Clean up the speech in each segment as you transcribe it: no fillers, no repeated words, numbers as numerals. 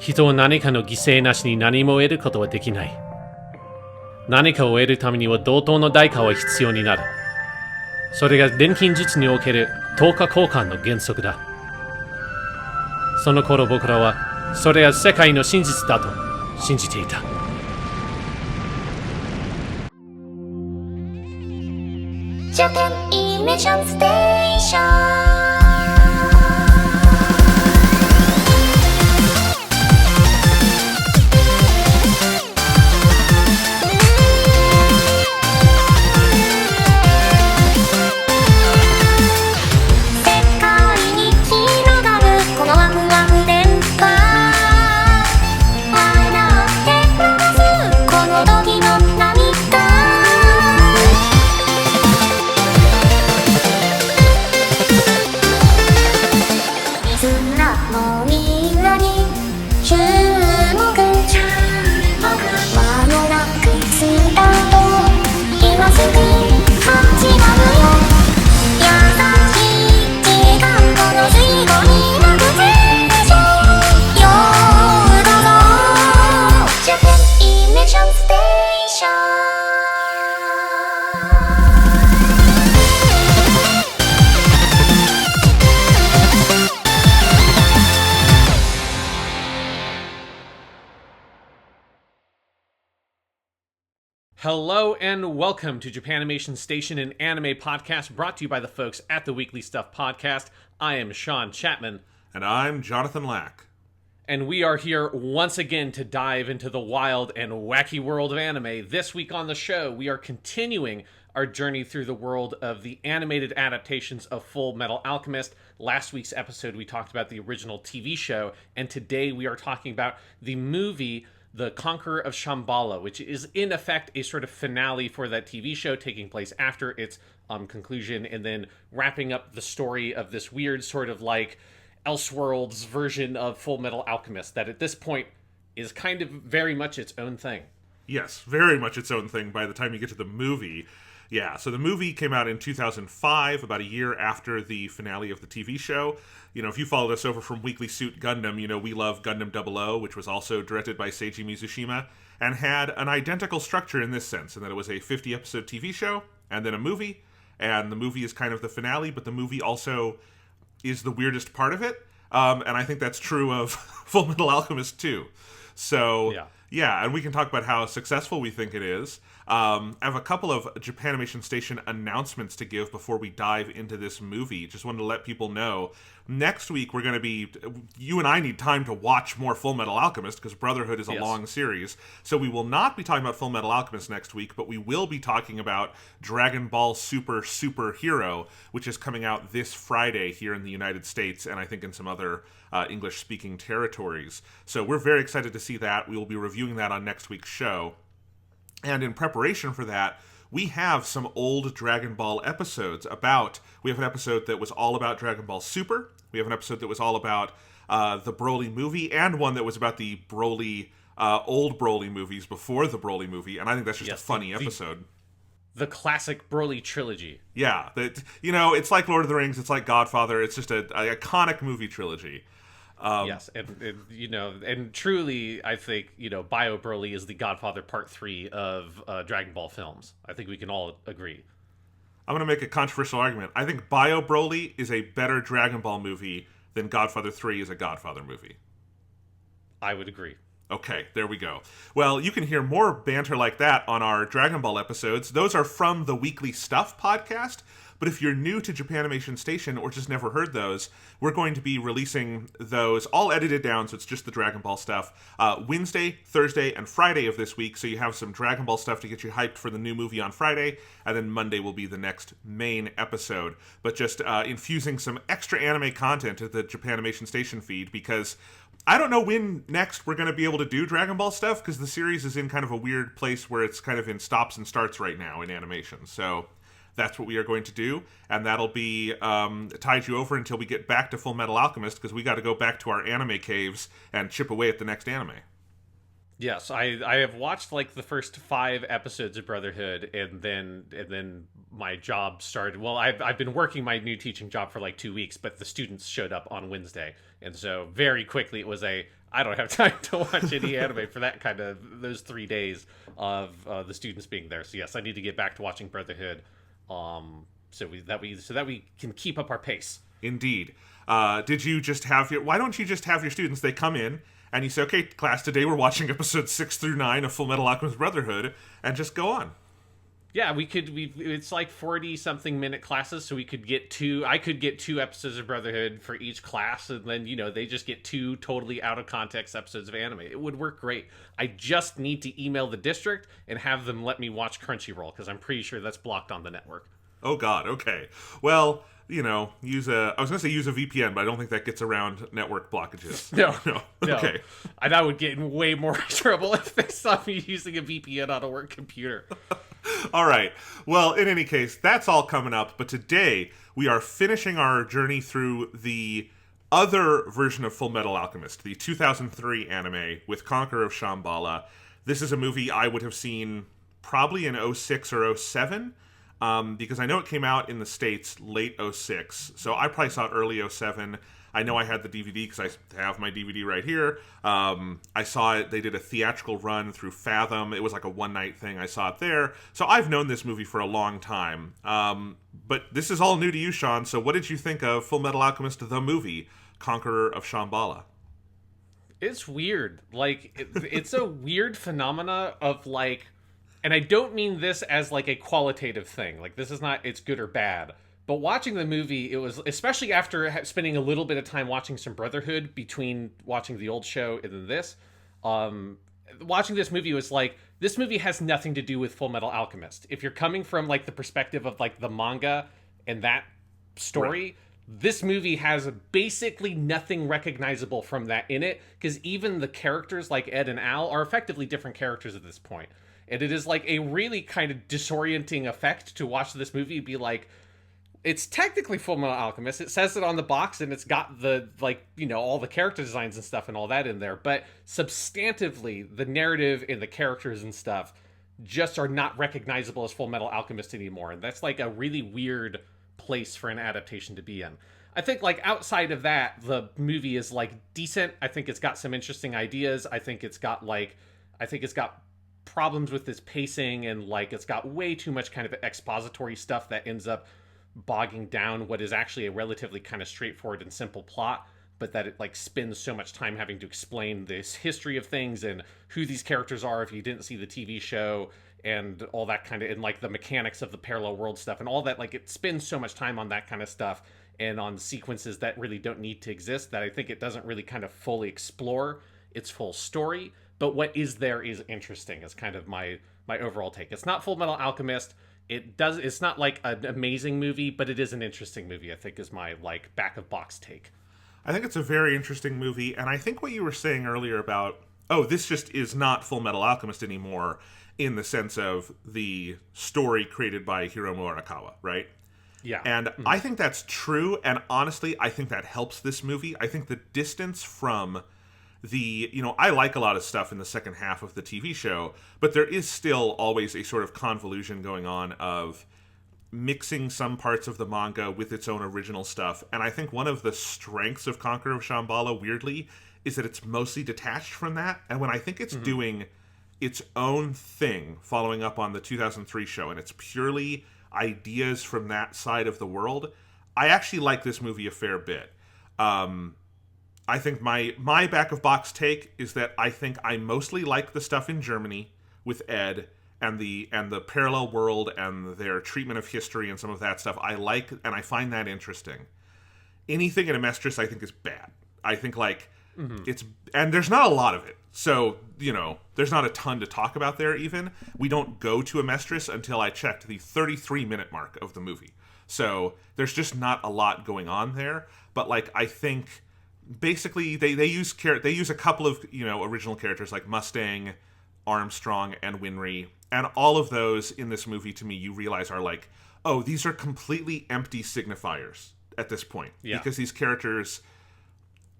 人は何かの犠牲なしに何も得ることはできない。何かを得るためには同等の代価は必要になる。それが錬金術における等価交換の原則だ。その頃僕らはそれは世界の真実だと信じていた。Japanimation Station。Hello and welcome to Japanimation Station, an anime podcast brought to you by the folks at the Weekly Stuff Podcast. I am Sean Chapman. And I'm Jonathan Lack. And we are here once again to dive into the wild and wacky world of anime. This week on the show, we are continuing our journey through the world of the animated adaptations of Fullmetal Alchemist. Last week's episode, we talked about the original TV show, and today we are talking about the movie The Conqueror of Shamballa, which is in effect a sort of finale for that TV show, taking place after its conclusion and then wrapping up the story of this weird sort of like Elseworlds version of Fullmetal Alchemist that at this point is kind of very much its own thing. Yes, very much its own thing by the time you get to the movie. Yeah, so the movie came out in 2005, about a year after the finale of the TV show. You know, if you followed us over from Weekly Suit Gundam, you know we love Gundam 00, which was also directed by Seiji Mizushima, and had an identical structure in this sense, in that it was a 50-episode TV show, and then a movie, and the movie is kind of the finale, but the movie also is the weirdest part of it, and I think that's true of Fullmetal Alchemist too. So, yeah, and we can talk about how successful we think it is. I have a couple of Japanimation Station announcements to give before we dive into this movie. Just wanted to let people know. Next week, we're going to be... You and I need time to watch more Fullmetal Alchemist, because Brotherhood is a long series. So we will not be talking about Fullmetal Alchemist next week, but we will be talking about Dragon Ball Super Hero, which is coming out this Friday here in the United States, and I think in some other English-speaking territories. So we're very excited to see that. We will be reviewing that on next week's show. And in preparation for that, we have some old Dragon Ball episodes we have an episode that was all about Dragon Ball Super. We have an episode that was all about the Broly movie, and one that was about the Broly, old Broly movies before the Broly movie. And I think that's just a funny episode. The classic Broly trilogy. Yeah, it's like Lord of the Rings, it's like Godfather, it's just an iconic movie trilogy. Yes, and truly, I think, Bio Broly is the Godfather Part 3 of Dragon Ball films. I think we can all agree. I'm going to make a controversial argument. I think Bio Broly is a better Dragon Ball movie than Godfather 3 is a Godfather movie. I would agree. Okay, there we go. Well, you can hear more banter like that on our Dragon Ball episodes. Those are from the Weekly Stuff podcast. But if you're new to Japanimation Station or just never heard those, we're going to be releasing those all edited down, so it's just the Dragon Ball stuff, Wednesday, Thursday, and Friday of this week. So you have some Dragon Ball stuff to get you hyped for the new movie on Friday, and then Monday will be the next main episode. But just infusing some extra anime content to the Japanimation Station feed, because I don't know when next we're going to be able to do Dragon Ball stuff, because the series is in kind of a weird place where it's kind of in stops and starts right now in animation. So that's what we are going to do, and that'll be tide you over until we get back to Fullmetal Alchemist, because we got to go back to our anime caves and chip away at the next anime. Yes, I have watched like the first 5 episodes of Brotherhood, and then my job started. Well, I've been working my new teaching job for like 2 weeks, but the students showed up on Wednesday, and so very quickly it was I don't have time to watch any anime for that kind of those 3 days of the students being there. So yes, I need to get back to watching Brotherhood, so that we can keep up our pace. Indeed. Did you just have why don't you just have your students, they come in and you say, okay, class, today we're watching episodes 6 through 9 of Fullmetal Alchemist Brotherhood, and just go on. Yeah, it's like 40-something minute classes, so I could get 2 episodes of Brotherhood for each class, and then, they just get 2 totally out of context episodes of anime. It would work great. I just need to email the district and have them let me watch Crunchyroll, because I'm pretty sure that's blocked on the network. Oh God, okay. Well, use a VPN, but I don't think that gets around network blockages. No. Okay. And I would get in way more trouble if they saw me using a VPN on a work computer. All right. Well, in any case, that's all coming up. But today, we are finishing our journey through the other version of Fullmetal Alchemist, the 2003 anime with Conqueror of Shamballa. This is a movie I would have seen probably in 06 or 07. Because I know it came out in the States late 06, so I probably saw it early 07. I know I had the DVD because I have my DVD right here. I saw it, they did a theatrical run through Fathom. It was like a one-night thing. I saw it there. So I've known this movie for a long time. But this is all new to you, Sean, so what did you think of Fullmetal Alchemist, the movie, Conqueror of Shamballa? It's weird. It's a weird phenomena of, and I don't mean this as, a qualitative thing. This is not, it's good or bad. But watching the movie, it was, especially after spending a little bit of time watching some Brotherhood between watching the old show and then this, watching this movie was this movie has nothing to do with Fullmetal Alchemist. If you're coming from, the perspective of, the manga and that story, right, this movie has basically nothing recognizable from that in it, because even the characters like Ed and Al are effectively different characters at this point. And it is a really kind of disorienting effect to watch this movie be it's technically Fullmetal Alchemist. It says it on the box, and it's got the, all the character designs and stuff and all that in there. But substantively, the narrative and the characters and stuff just are not recognizable as Fullmetal Alchemist anymore. And that's, a really weird place for an adaptation to be in. I think, outside of that, the movie is, decent. I think it's got some interesting ideas. I think it's got, problems with its pacing, and it's got way too much kind of expository stuff that ends up bogging down what is actually a relatively kind of straightforward and simple plot, but that it spends so much time having to explain this history of things and who these characters are if you didn't see the TV show and all that kind of, and the mechanics of the parallel world stuff and all that. It spends so much time on that kind of stuff and on sequences that really don't need to exist, that I think it doesn't really kind of fully explore its full story. But what is there is interesting, is kind of my overall take. It's not Fullmetal Alchemist. It's not an amazing movie, but it is an interesting movie, I think, is my back of box take. I think it's a very interesting movie, and I think what you were saying earlier about, this just is not Fullmetal Alchemist anymore, in the sense of the story created by Hiromu Arakawa, right? Yeah. And I think that's true, and honestly, I think that helps this movie. I think the distance from I like a lot of stuff in the second half of the TV show, but there is still always a sort of convolution going on of mixing some parts of the manga with its own original stuff. And I think one of the strengths of Conqueror of Shamballa, weirdly, is that it's mostly detached from that. And when I think it's doing its own thing, following up on the 2003 show, and it's purely ideas from that side of the world, I actually like this movie a fair bit. I think my back of box take is that I think I mostly like the stuff in Germany with Ed and the parallel world and their treatment of history and some of that stuff. I like, and I find that interesting. Anything in Amestris I think is bad. I think it's, and there's not a lot of it. So, there's not a ton to talk about there even. We don't go to Amestris until I checked the 33-minute mark of the movie. So there's just not a lot going on there. But I think basically they use a couple of original characters like Mustang, Armstrong, and Winry, and all of those in this movie, to me, you realize are these are completely empty signifiers at this point. Yeah. Because these characters,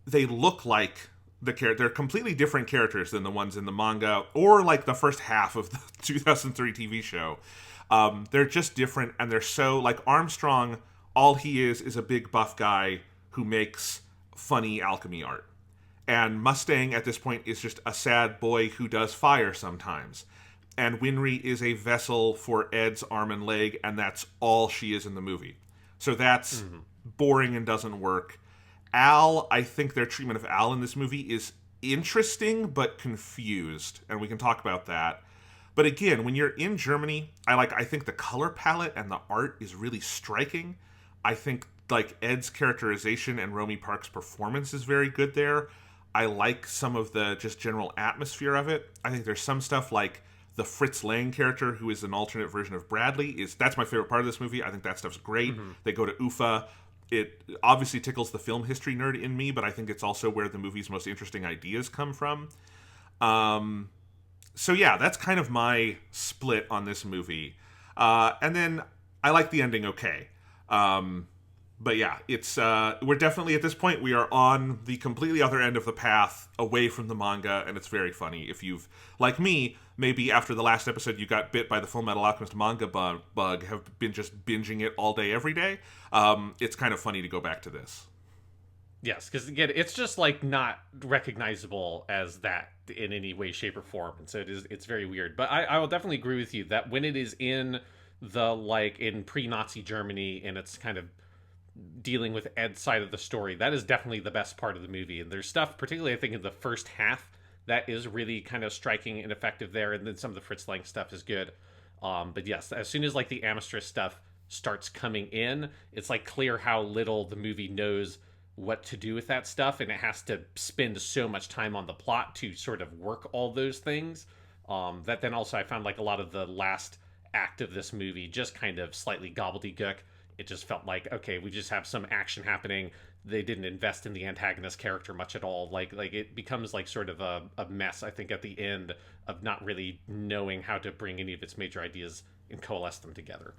they look like they're completely different characters than the ones in the manga or the first half of the 2003 TV show. They're just different, and they're so Armstrong, all he is a big buff guy who makes funny alchemy art. And Mustang at this point is just a sad boy who does fire sometimes. And Winry is a vessel for Ed's arm and leg, and that's all she is in the movie. So that's boring and doesn't work. Al, I think their treatment of Al in this movie is interesting but confused, and we can talk about that. But again, when you're in Germany, I think the color palette and the art is really striking. I think like Ed's characterization and Romy Park's performance is very good there. I like some of the just general atmosphere of it. I think there's some stuff like the Fritz Lang character, who is an alternate version of Bradley, that's my favorite part of this movie. I think that stuff's great. They go to Ufa. It obviously tickles the film history nerd in me, but I think it's also where the movie's most interesting ideas come from. So yeah, that's kind of my split on this movie. And then I like the ending okay. But yeah, it's we're definitely at this point, we are on the completely other end of the path away from the manga, and it's very funny. If you've, like me, maybe after the last episode you got bit by the Fullmetal Alchemist manga bug, have been just binging it all day, every day, it's kind of funny to go back to this. Yes, because again, it's just like not recognizable as that in any way, shape, or form, and so it's very weird. But I will definitely agree with you that when it is in in pre-Nazi Germany and it's kind of dealing with Ed's side of the story, that is definitely the best part of the movie. And there's stuff, particularly I think in the first half, that is really kind of striking and effective there, and then some of the Fritz Lang stuff is good. But yes, as soon as like the Amestris stuff starts coming in, it's like clear how little the movie knows what to do with that stuff, and it has to spend so much time on the plot to sort of work all those things. That then also I found like a lot of the last act of this movie just kind of slightly gobbledygook. It just felt like, okay, we just have some action happening. They didn't invest in the antagonist character much at all. Like it becomes like sort of a mess, I think, at the end of not really knowing how to bring any of its major ideas and coalesce them together.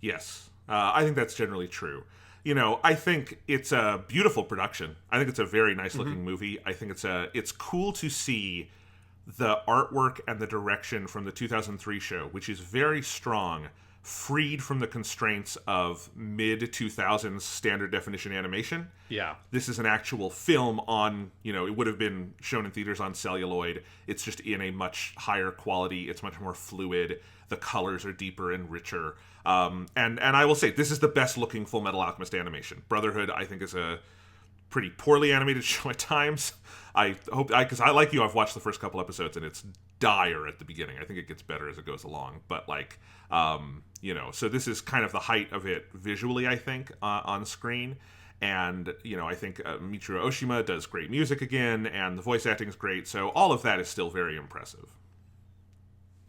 Yes, I think that's generally true. You know, I think it's a beautiful production. I think it's a very nice looking movie. I think it's cool to see the artwork and the direction from the 2003 show, which is very strong, freed from the constraints of mid-2000s standard definition animation. Yeah. This is an actual film on, it would have been shown in theaters on celluloid. It's just in a much higher quality. It's much more fluid. The colors are deeper and richer. And I will say, this is the best looking Fullmetal Alchemist animation. Brotherhood, I think, is a pretty poorly animated show at times. I hope, because I like you, I've watched the first couple episodes and it's dire at the beginning. I think it gets better as it goes along. But so this is kind of the height of it visually, I think, on screen. And, I think Michiru Oshima does great music again, and the voice acting is great. So all of that is still very impressive.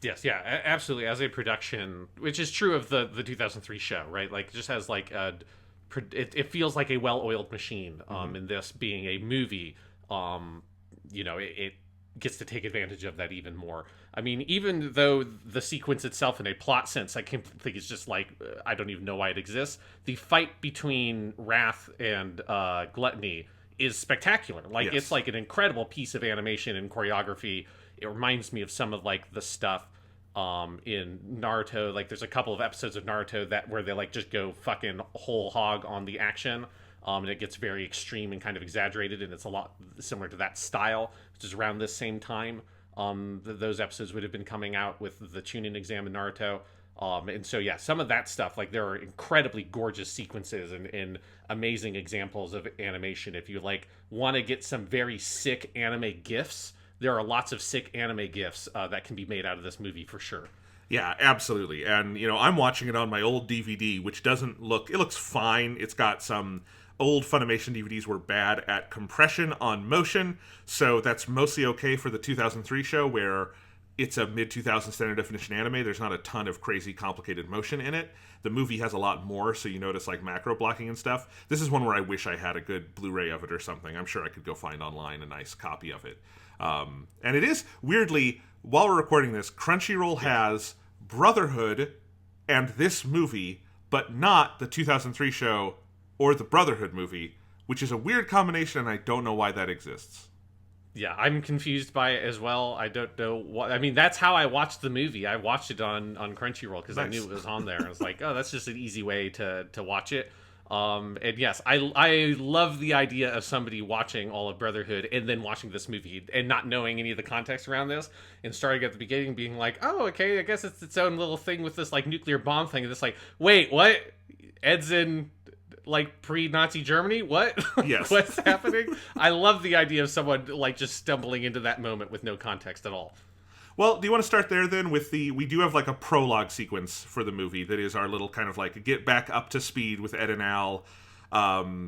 Yes, yeah, absolutely. As a production, which is true of the 2003 show, right? Like, it just has like it feels like a well-oiled machine. In this being a movie, it gets to take advantage of that even more. I mean, even though the sequence itself, in a plot sense, I can't think it's just like I don't even know why it exists. The fight between Wrath and Gluttony is spectacular. Like, yes. It's like an incredible piece of animation and choreography. It reminds me of some of like the stuff in Naruto. Like, there's a couple of episodes of Naruto where they like just go fucking whole hog on the action, and it gets very extreme and kind of exaggerated, and it's a lot similar to that style, which is around this same time. Those episodes would have been coming out with the Chunin exam in Naruto. And so, yeah, some of that stuff, like, there are incredibly gorgeous sequences and amazing examples of animation. If you like want to get some very sick anime GIFs, there are lots of sick anime GIFs that can be made out of this movie for sure. Yeah, absolutely. And, I'm watching it on my old DVD, which it looks fine. It's got some old Funimation DVDs were bad at compression on motion, so that's mostly okay for the 2003 show, where it's a mid-2000 standard definition anime. There's not a ton of crazy complicated motion in it. The movie has a lot more, so you notice like macro blocking and stuff. This is one where I wish I had a good Blu-ray of it or something. I'm sure I could go find online a nice copy of it. And it is, weirdly, while we're recording this, Crunchyroll has Brotherhood and this movie, but not the 2003 show or the Brotherhood movie, which is a weird combination, and I don't know why that exists. Yeah, I'm confused by it as well. I don't know what... I mean, that's how I watched the movie. I watched it on Crunchyroll because I knew it was on there. I was like, oh, that's just an easy way to watch it. And yes, I love the idea of somebody watching all of Brotherhood and then watching this movie and not knowing any of the context around this and starting at the beginning being like, oh, okay, I guess it's its own little thing with this like nuclear bomb thing. And it's like, wait, what? Ed's in like pre-Nazi Germany? What? Yes. What's happening? I love the idea of someone like just stumbling into that moment with no context at all. Well, do you want to start there then with we do have like a prologue sequence for the movie that is our little kind of like get back up to speed with Ed and Al.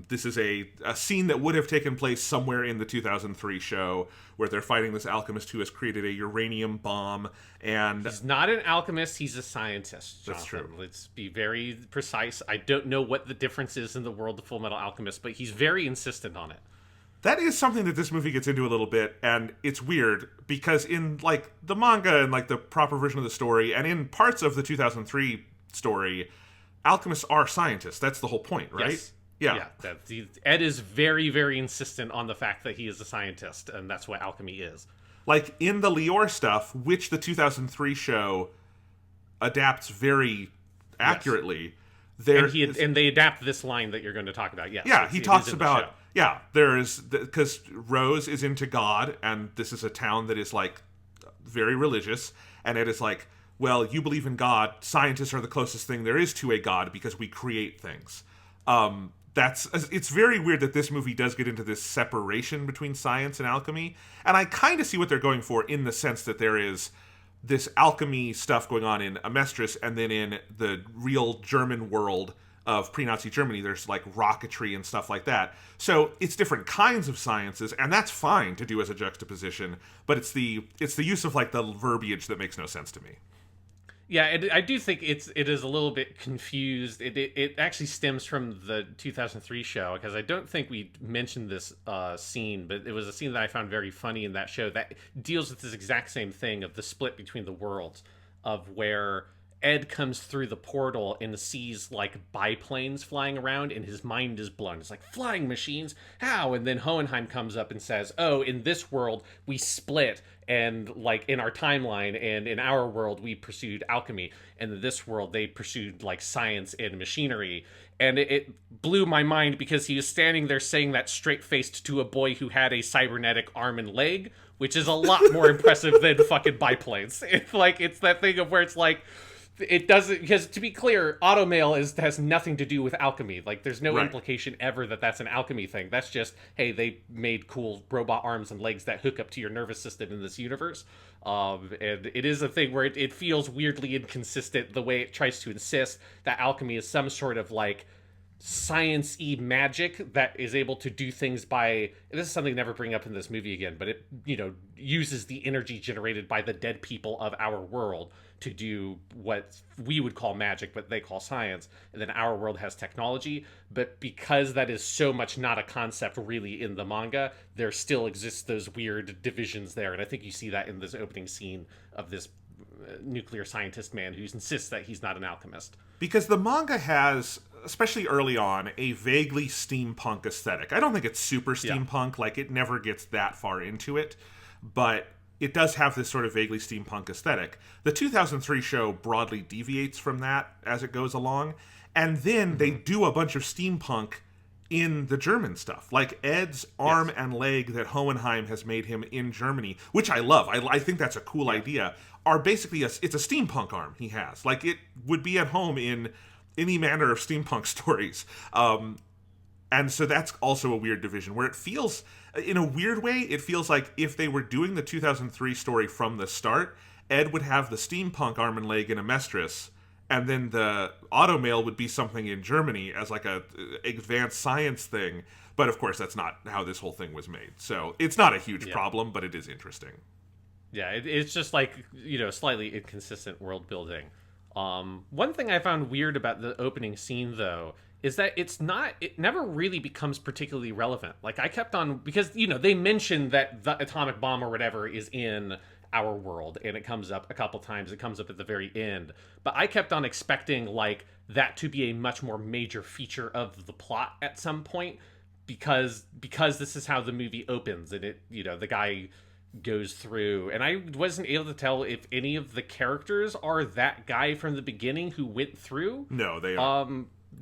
This is a scene that would have taken place somewhere in the 2003 show where they're fighting this alchemist who has created a uranium bomb. And he's not an alchemist, he's a scientist, Jonathan. That's true. Let's be very precise. I don't know what the difference is in the world of Fullmetal Alchemist, but he's very insistent on it. That is something that this movie gets into a little bit, and it's weird because in like the manga and like the proper version of the story, and in parts of the 2003 story, alchemists are scientists. That's the whole point, right? Yes. Yeah. Ed is very, very insistent on the fact that he is a scientist, and that's what alchemy is. Like in the Lior stuff, which the 2003 show adapts very accurately. Yes. And they adapt this line that you're going to talk about. Yes. Yeah, he talks about. Yeah, there is, because Rose is into God, and this is a town that is, like, very religious, and it is like, well, you believe in God, scientists are the closest thing there is to a God, because we create things. It's very weird that this movie does get into this separation between science and alchemy, and I kind of see what they're going for in the sense that there is this alchemy stuff going on in Amestris, and then in the real German world of pre-Nazi Germany, there's like rocketry and stuff like that. So it's different kinds of sciences, and that's fine to do as a juxtaposition, but it's the use of like the verbiage that makes no sense to me. Yeah, I do think it is a little bit confused. It actually stems from the 2003 show, because I don't think we mentioned this scene, but it was a scene that I found very funny in that show that deals with this exact same thing of the split between the worlds, of where Ed comes through the portal and sees like biplanes flying around, and his mind is blown. It's like, flying machines? How? And then Hohenheim comes up and says, oh, in this world we split, and like in our timeline and in our world we pursued alchemy, and in this world they pursued like science and machinery. And it blew my mind, because he was standing there saying that straight-faced to a boy who had a cybernetic arm and leg, which is a lot more impressive than fucking biplanes. It's that thing of where it's like, it doesn't, because to be clear, automail has nothing to do with alchemy. Like, there's no implication ever that that's an alchemy thing. That's just, hey, they made cool robot arms and legs that hook up to your nervous system in this universe. And it is a thing where it feels weirdly inconsistent the way it tries to insist that alchemy is some sort of like science-y magic that is able to do things by, this is something I never bring up in this movie again, but it, uses the energy generated by the dead people of our world to do what we would call magic, but they call science. And then our world has technology, but because that is so much not a concept really in the manga, there still exists those weird divisions there. And I think you see that in this opening scene of this nuclear scientist man who insists that he's not an alchemist. Because the manga has, especially early on, a vaguely steampunk aesthetic. I don't think it's super steampunk, like it never gets that far into it, but it does have this sort of vaguely steampunk aesthetic. The 2003 show broadly deviates from that as it goes along, and then they do a bunch of steampunk in the German stuff, like Ed's arm and leg that Hohenheim has made him in Germany, which I love. I think that's a cool idea. Are basically it's a steampunk arm he has. Like, it would be at home in any manner of steampunk stories. And so that's also a weird division where it feels, in a weird way, it feels like if they were doing the 2003 story from the start, Ed would have the steampunk arm and leg in Amestris, and then the automail would be something in Germany as like a advanced science thing. But of course, that's not how this whole thing was made. So it's not a huge problem, but it is interesting. Yeah, it's just like, slightly inconsistent world building. One thing I found weird about the opening scene, though, is that it never really becomes particularly relevant. Like, I kept on, because, they mentioned that the atomic bomb or whatever is in our world, and it comes up a couple times. It comes up at the very end. But I kept on expecting, like, that to be a much more major feature of the plot at some point, because this is how the movie opens, and it, the guy goes through, and I wasn't able to tell if any of the characters are that guy from the beginning who went through. No, they are.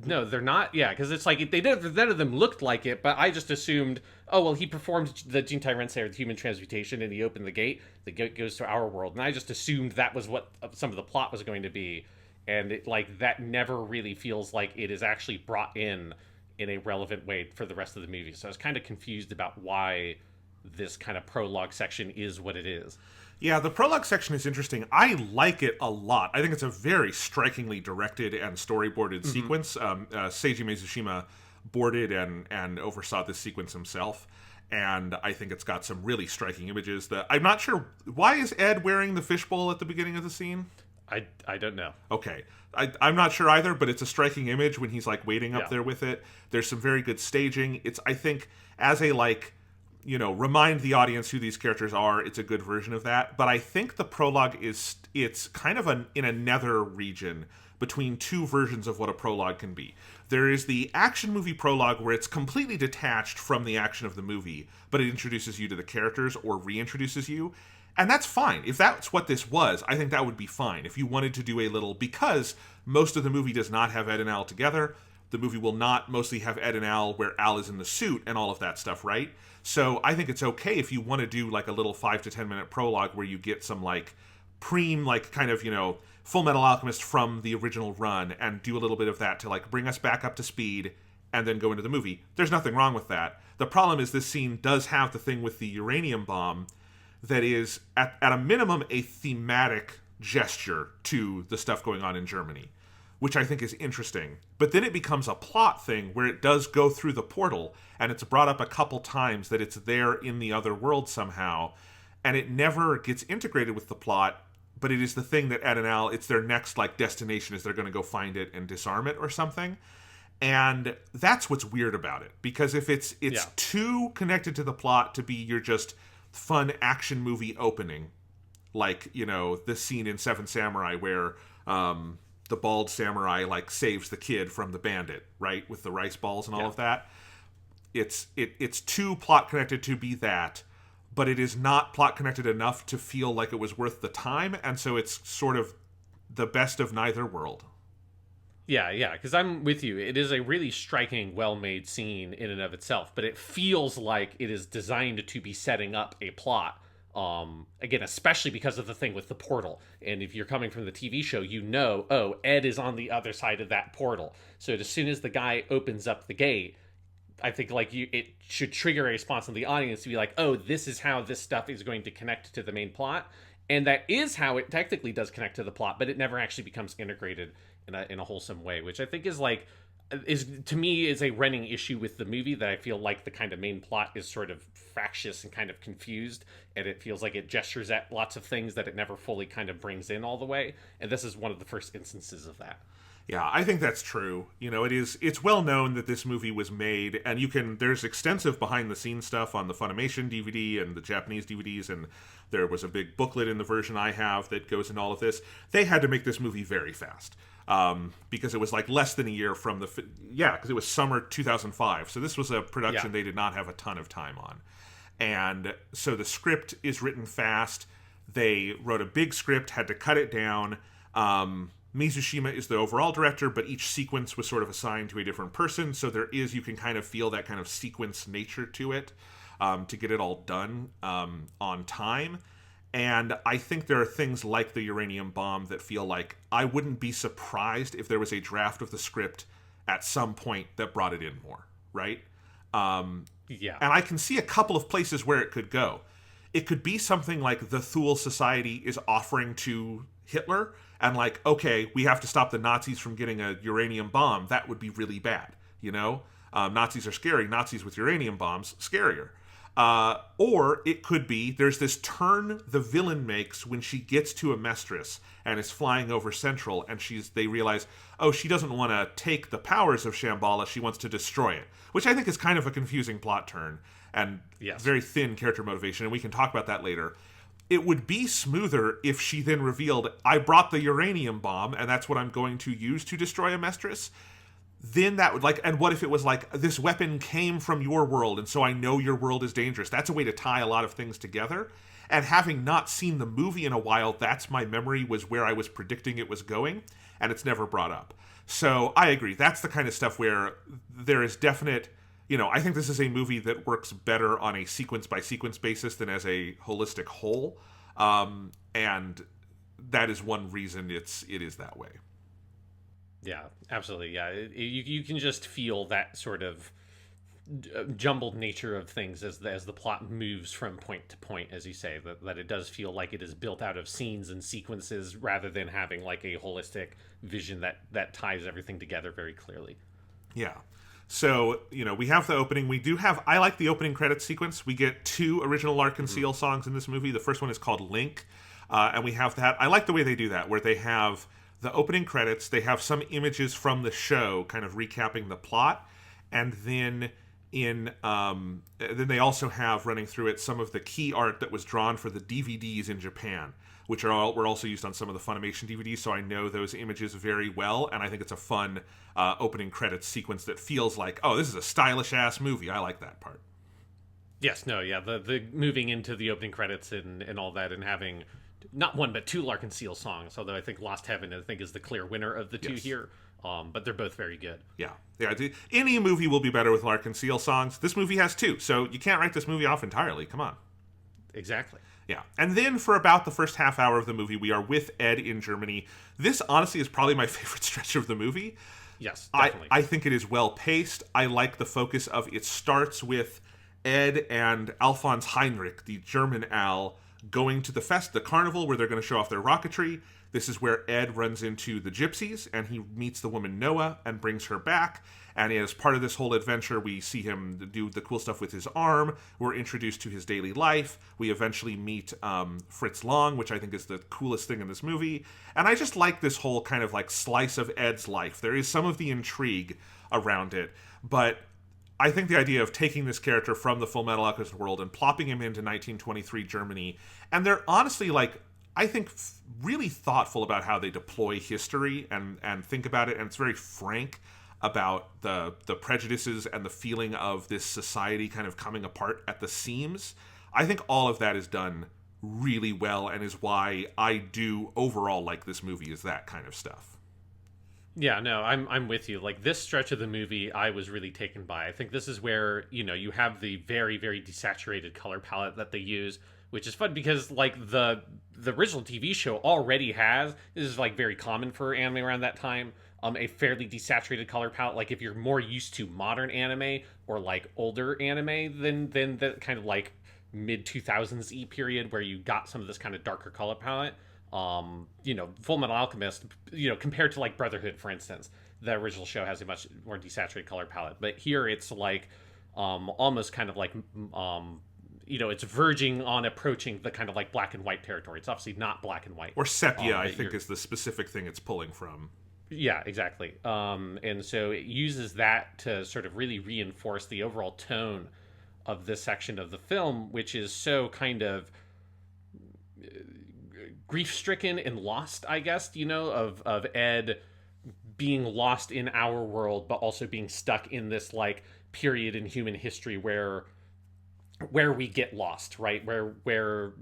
No, they're not. Yeah, because it's like none of them looked like it, but I just assumed, oh well, he performed the Jintai Rensei, the human transmutation, and he opened the gate. The gate goes to our world, and I just assumed that was what some of the plot was going to be, and that never really feels like it is actually brought in a relevant way for the rest of the movie. So I was kind of confused about why this kind of prologue section is what it is. Yeah, the prologue section is interesting. I like it a lot. I think it's a very strikingly directed and storyboarded sequence. Seiji Mizushima boarded and oversaw this sequence himself, and I think it's got some really striking images. I'm not sure, why is Ed wearing the fishbowl at the beginning of the scene? I don't know. Okay. I'm not sure either, but it's a striking image when he's waiting up there with it. There's some very good staging. It's, I think, as a remind the audience who these characters are, it's a good version of that. But I think the prologue it's kind of in a nether region between two versions of what a prologue can be. There is the action movie prologue where it's completely detached from the action of the movie, but it introduces you to the characters or reintroduces you. And that's fine. If that's what this was, I think that would be fine. If you wanted to do a little, because most of the movie does not have Ed and Al together, the movie will not mostly have Ed and Al where Al is in the suit and all of that stuff, right? So I think it's okay if you want to do a little 5 to 10 minute prologue where you get some preem, Fullmetal Alchemist from the original run and do a little bit of that to bring us back up to speed and then go into the movie. There's nothing wrong with that. The problem is this scene does have the thing with the uranium bomb that is, at a minimum, a thematic gesture to the stuff going on in Germany, which I think is interesting. But then it becomes a plot thing where it does go through the portal, and it's brought up a couple times that it's there in the other world somehow, and it never gets integrated with the plot, but it is the thing that Ed and Al, it's their next destination, is they're going to go find it and disarm it or something. And that's what's weird about it, because if it's too connected to the plot to be your just fun action movie opening, the scene in Seven Samurai where the bald samurai saves the kid from the bandit, right, with the rice balls and all of that. It's too plot connected to be that, but it is not plot connected enough to feel like it was worth the time, and so it's sort of the best of neither world. Yeah, because I'm with you. It is a really striking, well-made scene in and of itself, but it feels like it is designed to be setting up a plot. Again, especially because of the thing with the portal. And if you're coming from the TV show, Ed is on the other side of that portal. So as soon as the guy opens up the gate, I think it should trigger a response in the audience to be like, oh, this is how this stuff is going to connect to the main plot. And that is how it technically does connect to the plot, but it never actually becomes integrated in a wholesome way, which I think is to me is a running issue with the movie, that I feel like the kind of main plot is sort of fractious and kind of confused, and it feels like it gestures at lots of things that it never fully kind of brings in all the way. And this is one of the first instances of that. Yeah, I think that's true. It's well known that this movie was made, and there's extensive behind the scenes stuff on the Funimation DVD and the Japanese DVDs, and there was a big booklet in the version I have that goes into all of this. They had to make this movie very fast. Because it was less than a year from because it was summer 2005. So this was a production they did not have a ton of time on. And so the script is written fast. They wrote a big script, had to cut it down. Mizushima is the overall director, but each sequence was sort of assigned to a different person. So you can kind of feel that kind of sequence nature to it, to get it all done on time. And I think there are things like the uranium bomb that feel like I wouldn't be surprised if there was a draft of the script at some point that brought it in more, right? And I can see a couple of places where it could go. It could be something like the Thule Society is offering to Hitler, and okay, we have to stop the Nazis from getting a uranium bomb. That would be really bad, Nazis are scary. Nazis with uranium bombs, scarier. Or it could be there's this turn the villain makes when she gets to Amestris and is flying over Central, and they realize, oh, she doesn't want to take the powers of Shamballa, she wants to destroy it, which I think is kind of a confusing plot turn and very thin character motivation, and we can talk about that later. It would be smoother if she then revealed, I brought the uranium bomb, and that's what I'm going to use to destroy Amestris. Then that would and what if it was this weapon came from your world, and so I know your world is dangerous. That's a way to tie a lot of things together. And having not seen the movie in a while, that's my memory, was where I was predicting it was going, and it's never brought up. So I agree. That's the kind of stuff where there is definite, I think this is a movie that works better on a sequence by sequence basis than as a holistic whole. And that is one reason it is that way. Yeah, absolutely. Yeah, you can just feel that sort of jumbled nature of things as the plot moves from point to point, as you say, that it does feel like it is built out of scenes and sequences rather than having like a holistic vision that ties everything together very clearly. Yeah. So, we have the opening. I like the opening credits sequence. We get 2 original Larkin Seal songs in this movie. The first one is called Link, and we have that. I like the way they do that, where they have the opening credits, they have some images from the show kind of recapping the plot, and then then they also have running through it some of the key art that was drawn for the DVDs in Japan, which were also used on some of the Funimation DVDs, so I know those images very well, and I think it's a fun opening credits sequence that feels like, oh, this is a stylish-ass movie. I like that part. Yes, no, yeah, the moving into the opening credits and all that, and having not 1 but 2 Larkin Seal songs, although I think Lost Heaven, I think, is the clear winner of the 2 here. But they're both very good. Yeah. Any movie will be better with Larkin Seal songs. This movie has 2, so you can't write this movie off entirely. Come on. Exactly. Yeah. And then for about the first half hour of the movie, we are with Ed in Germany. This, honestly, is probably my favorite stretch of the movie. Yes, definitely. I think it is well paced. I like the focus of it starts with Ed and Alphonse Heinrich, the German Al, going to the carnival where they're going to show off their rocketry. This is where Ed runs into the gypsies, and he meets the woman Noah and brings her back. And as part of this whole adventure, we see him do the cool stuff with his arm. We're introduced to his daily life. We eventually meet Fritz Lang, which I think is the coolest thing in this movie. And I just like this whole kind of like slice of Ed's life. There is some of the intrigue around it, but I think the idea of taking this character from the Fullmetal Alchemist world and plopping him into 1923 Germany, and they're honestly I think really thoughtful about how they deploy history and think about it, and it's very frank about the prejudices and the feeling of this society kind of coming apart at the seams. I think all of that is done really well, and is why I do overall like this movie, is that kind of stuff. Yeah, no, I'm with you. Like, this stretch of the movie, I was really taken by. I think this is where, you have the very, very desaturated color palette that they use, which is fun because, like, the original TV show already has, this is, like, very common for anime around that time, a fairly desaturated color palette. Like, if you're more used to modern anime or, like, older anime than the kind of, like, mid-2000s E period where you got some of this kind of darker color palette, Fullmetal Alchemist, compared to, like, Brotherhood, for instance, the original show has a much more desaturated color palette. But here it's, like, almost kind of like... it's verging on approaching the kind of like black and white territory. It's obviously not black and white. Or sepia, I think, is the specific thing it's pulling from. Yeah, exactly. And so it uses that to sort of really reinforce the overall tone of this section of the film, which is so kind of grief-stricken and lost, I guess, of Ed being lost in our world, but also being stuck in this like period in human history where we get lost, right? Where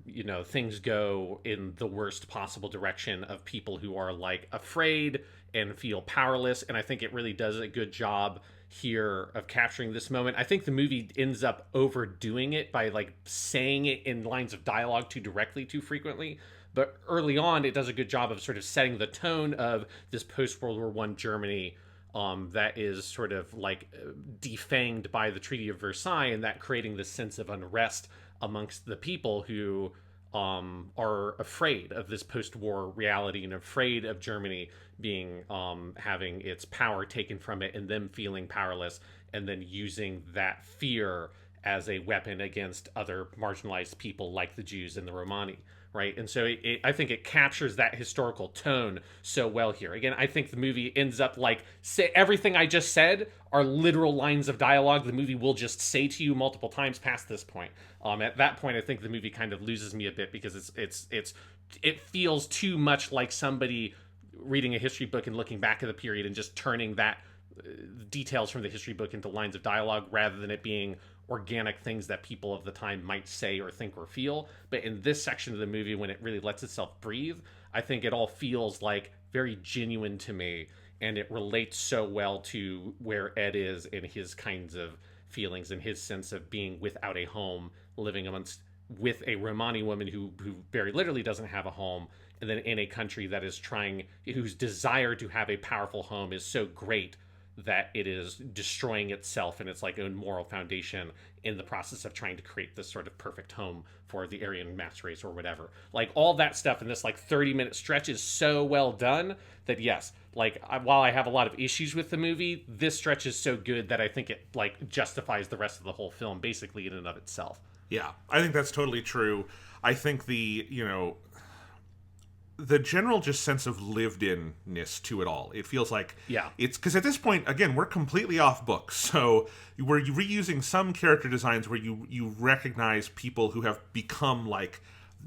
things go in the worst possible direction of people who are like afraid and feel powerless. And I think it really does a good job here of capturing this moment. I think the movie ends up overdoing it by like saying it in lines of dialogue too directly, too frequently. But early on, it does a good job of sort of setting the tone of this post-World War I Germany that is sort of like defanged by the Treaty of Versailles, and that creating this sense of unrest amongst the people who are afraid of this post-war reality and afraid of Germany being having its power taken from it and them feeling powerless, and then using that fear as a weapon against other marginalized people like the Jews and the Romani. Right. And so I think it captures that historical tone so well here. Again, I think the movie ends up like say everything I just said are literal lines of dialogue the movie will just say to you multiple times past this point. At that point, I think the movie kind of loses me a bit because it feels too much like somebody reading a history book and looking back at the period and just turning that details from the history book into lines of dialogue rather than it being organic things that people of the time might say or think or feel. But in this section of the movie, when it really lets itself breathe, I think it all feels like very genuine to me and it relates so well to where Ed is and his kinds of feelings and his sense of being without a home, living amongst with a Romani woman who very literally doesn't have a home, and then in a country that is whose desire to have a powerful home is so great that it is destroying itself and its like own moral foundation in the process of trying to create this sort of perfect home for the Aryan master race or whatever. Like all that stuff in this like 30-minute stretch is so well done that yes, like while I have a lot of issues with the movie, this stretch is so good that I think it like justifies the rest of the whole film basically in and of itself. Yeah, I think that's totally true. I think the general just sense of lived-in-ness to it all. It feels like it's because at this point, again, we're completely off book. So we're reusing some character designs where you recognize people who have become like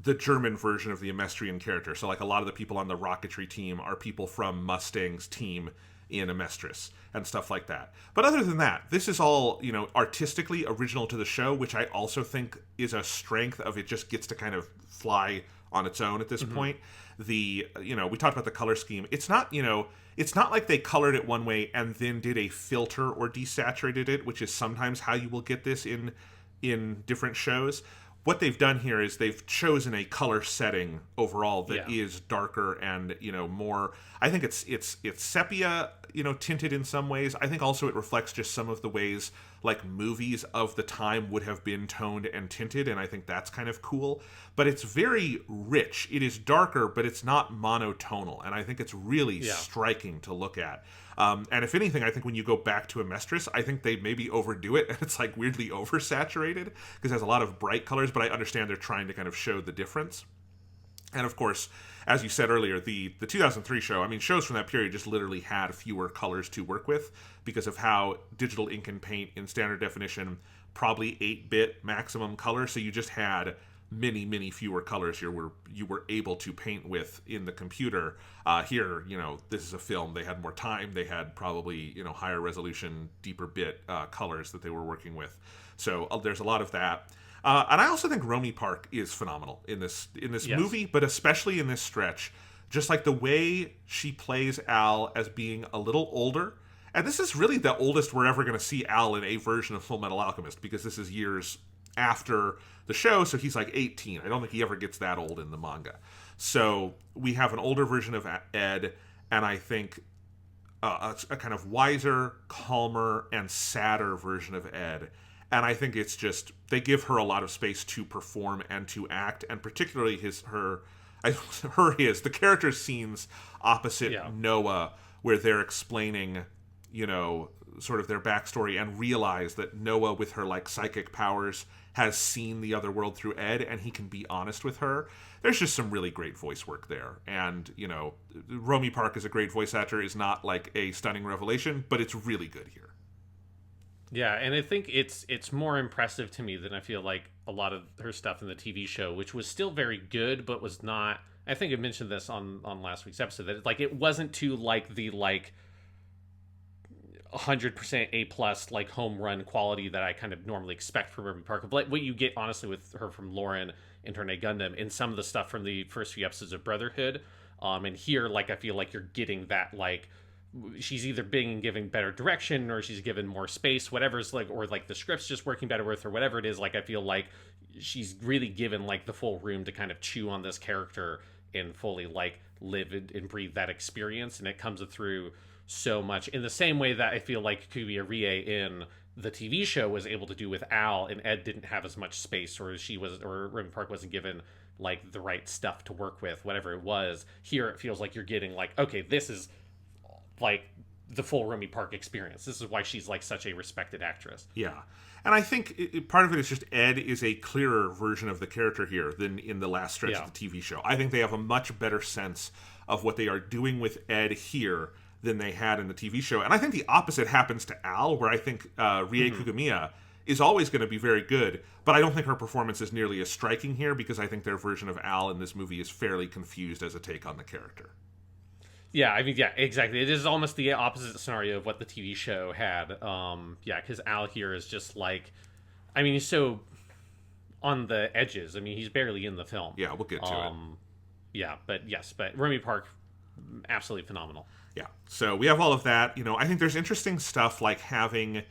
the German version of the Amestrian character. So like a lot of the people on the rocketry team are people from Mustang's team in Amestris and stuff like that. But other than that, this is all, artistically original to the show, which I also think is a strength of it. Just gets to kind of fly on its own at this point. We talked about the color scheme. It's not like they colored it one way and then did a filter or desaturated it, which is sometimes how you will get this in different shows. What they've done here is they've chosen a color setting overall that is darker and more. I think it's sepia tinted in some ways. I think also it reflects just some of the ways like movies of the time would have been toned and tinted, and I think that's kind of cool. But it's very rich. It is darker, but it's not monotonal, and I think it's really striking to look at. And if anything, I think when you go back to Amestris, I think they maybe overdo it, and it's like weirdly oversaturated because it has a lot of bright colors, but I understand they're trying to kind of show the difference. And of course, as you said earlier, the 2003 show, I mean, shows from that period just literally had fewer colors to work with because of how digital ink and paint in standard definition, probably 8-bit maximum color, so you just had many fewer colors you were able to paint with in the computer. Here, this is a film. They had more time. They had probably higher resolution, deeper bit colors that they were working with. So there's a lot of that. And I also think Romy Park is phenomenal in this movie, but especially in this stretch. Just like the way she plays Al as being a little older. And this is really the oldest we're ever going to see Al in a version of Fullmetal Alchemist, because this is years after the show, so he's like 18. I don't think he ever gets that old in the manga. So we have an older version of Ed, and I think a kind of wiser, calmer, and sadder version of Ed. And I think it's just, they give her a lot of space to perform and to act, and particularly the character scenes opposite Noah, where they're explaining, sort of their backstory, and realize that Noah, with her like psychic powers, has seen the other world through Ed, and he can be honest with her. There's just some really great voice work there. And, Romy Park as a great voice actor is not like a stunning revelation, but it's really good here. Yeah, and I think it's more impressive to me than I feel like a lot of her stuff in the TV show, which was still very good, but was not. I think I mentioned this on last week's episode, that it wasn't to like the 100% A+ like home run quality that I kind of normally expect from Romy Park. But what you get honestly with her from Lauren in Turner Gundam, and some of the stuff from the first few episodes of Brotherhood, and here I feel like you're getting that she's either being given better direction or she's given more space, whatever's or the script's just working better with her, whatever it is. I feel like she's really given the full room to kind of chew on this character and fully live and breathe that experience, and it comes through so much in the same way that I feel like Kuya Rie in the TV show was able to do with Al, and Ed didn't have as much space, or Romy Park wasn't given the right stuff to work with, whatever it was. Here it feels like you're getting okay, this is the full Romy Park experience. This is why she's such a respected actress. Yeah. And I think part of it is just Ed is a clearer version of the character here than in the last stretch of the TV show. I think they have a much better sense of what they are doing with Ed here than they had in the TV show. And I think the opposite happens to Al, where I think Rie Kugamiya is always going to be very good, but I don't think her performance is nearly as striking here, because I think their version of Al in this movie is fairly confused as a take on the character. Yeah, I mean, yeah, exactly. It is almost the opposite scenario of what the TV show had. Because Al here is just he's so on the edges. I mean, he's barely in the film. Yeah, we'll get to it. Yeah, but Romy Park absolutely phenomenal. Yeah. So we have all of that. I think there's interesting stuff like having.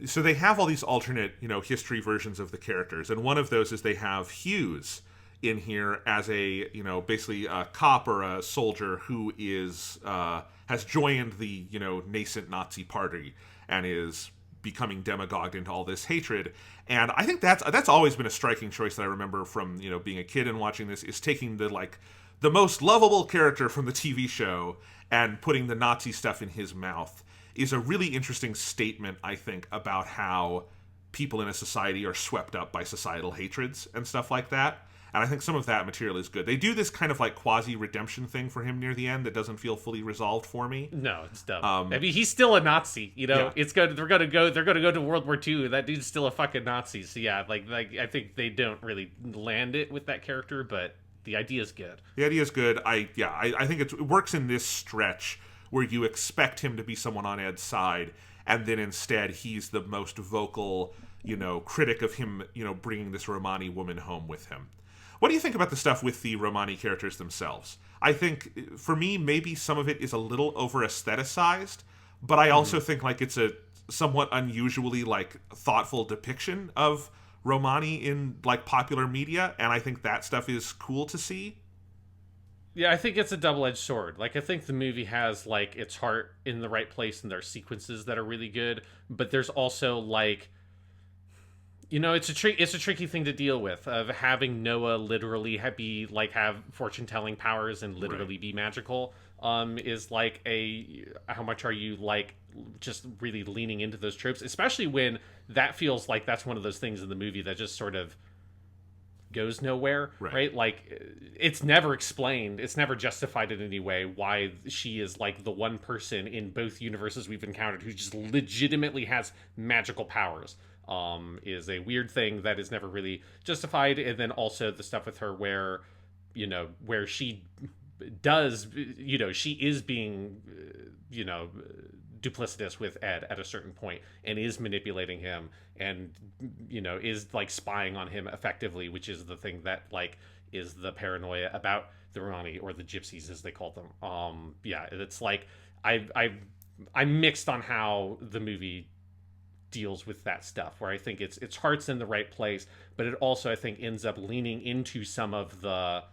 So they have all these alternate, history versions of the characters, and one of those is they have Hughes in here as a, basically a cop or a soldier who is has joined the, nascent Nazi party and is becoming demagogued into all this hatred. And I think that's always been a striking choice that I remember from, being a kid and watching this, is taking the most lovable character from the TV show and putting the Nazi stuff in his mouth is a really interesting statement, I think, about how people in a society are swept up by societal hatreds and stuff like that. And I think some of that material is good. They do this kind of like quasi-redemption thing for him near the end that doesn't feel fully resolved for me. No, it's dumb. I mean, he's still a Nazi. Yeah. It's good. They're gonna go to World War II. That dude's still a fucking Nazi. So yeah, like I think they don't really land it with that character, but the idea is good. The idea is good. I think it works in this stretch where you expect him to be someone on Ed's side, and then instead he's the most vocal, critic of him, bringing this Romani woman home with him. What do you think about the stuff with the Romani characters themselves? I think, for me, maybe some of it is a little over-aestheticized, but I also think, like, it's a somewhat unusually, like, thoughtful depiction of Romani in, like, popular media, and I think that stuff is cool to see. Yeah, I think it's a double-edged sword. Like, I think the movie has, like, its heart in the right place, and there are sequences that are really good, but there's also, like, it's a tricky thing to deal with, of having Noah literally have fortune-telling powers and literally be magical. Is like how much are you like just really leaning into those tropes, especially when that feels like that's one of those things in the movie that just sort of goes nowhere, right? Like, it's never explained, it's never justified in any way why she is like the one person in both universes we've encountered who just legitimately has magical powers. Is a weird thing that is never really justified. And then also the stuff with her where she does, she is being, duplicitous with Ed at a certain point and is manipulating him and, is like spying on him effectively, which is the thing that like is the paranoia about the Romani, or the gypsies as they call them. It's like, I'm mixed on how the movie deals with that stuff, where I think its heart's in the right place, but it also, I think, ends up leaning into some of the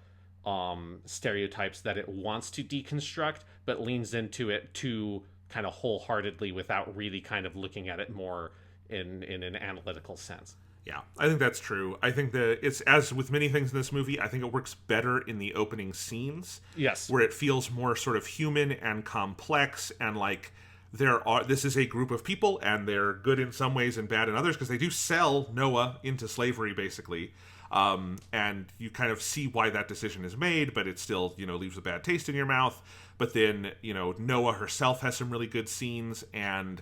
stereotypes that it wants to deconstruct, but leans into it too kind of wholeheartedly without really kind of looking at it more in an analytical sense. Yeah, I think that's true. I think that it's, as with many things in this movie, I think it works better in the opening scenes. Yes. Where it feels more sort of human and complex, and like this is a group of people, and they're good in some ways and bad in others, because they do sell Noah into slavery, basically. And you kind of see why that decision is made, but it still, leaves a bad taste in your mouth. But then, Noah herself has some really good scenes, and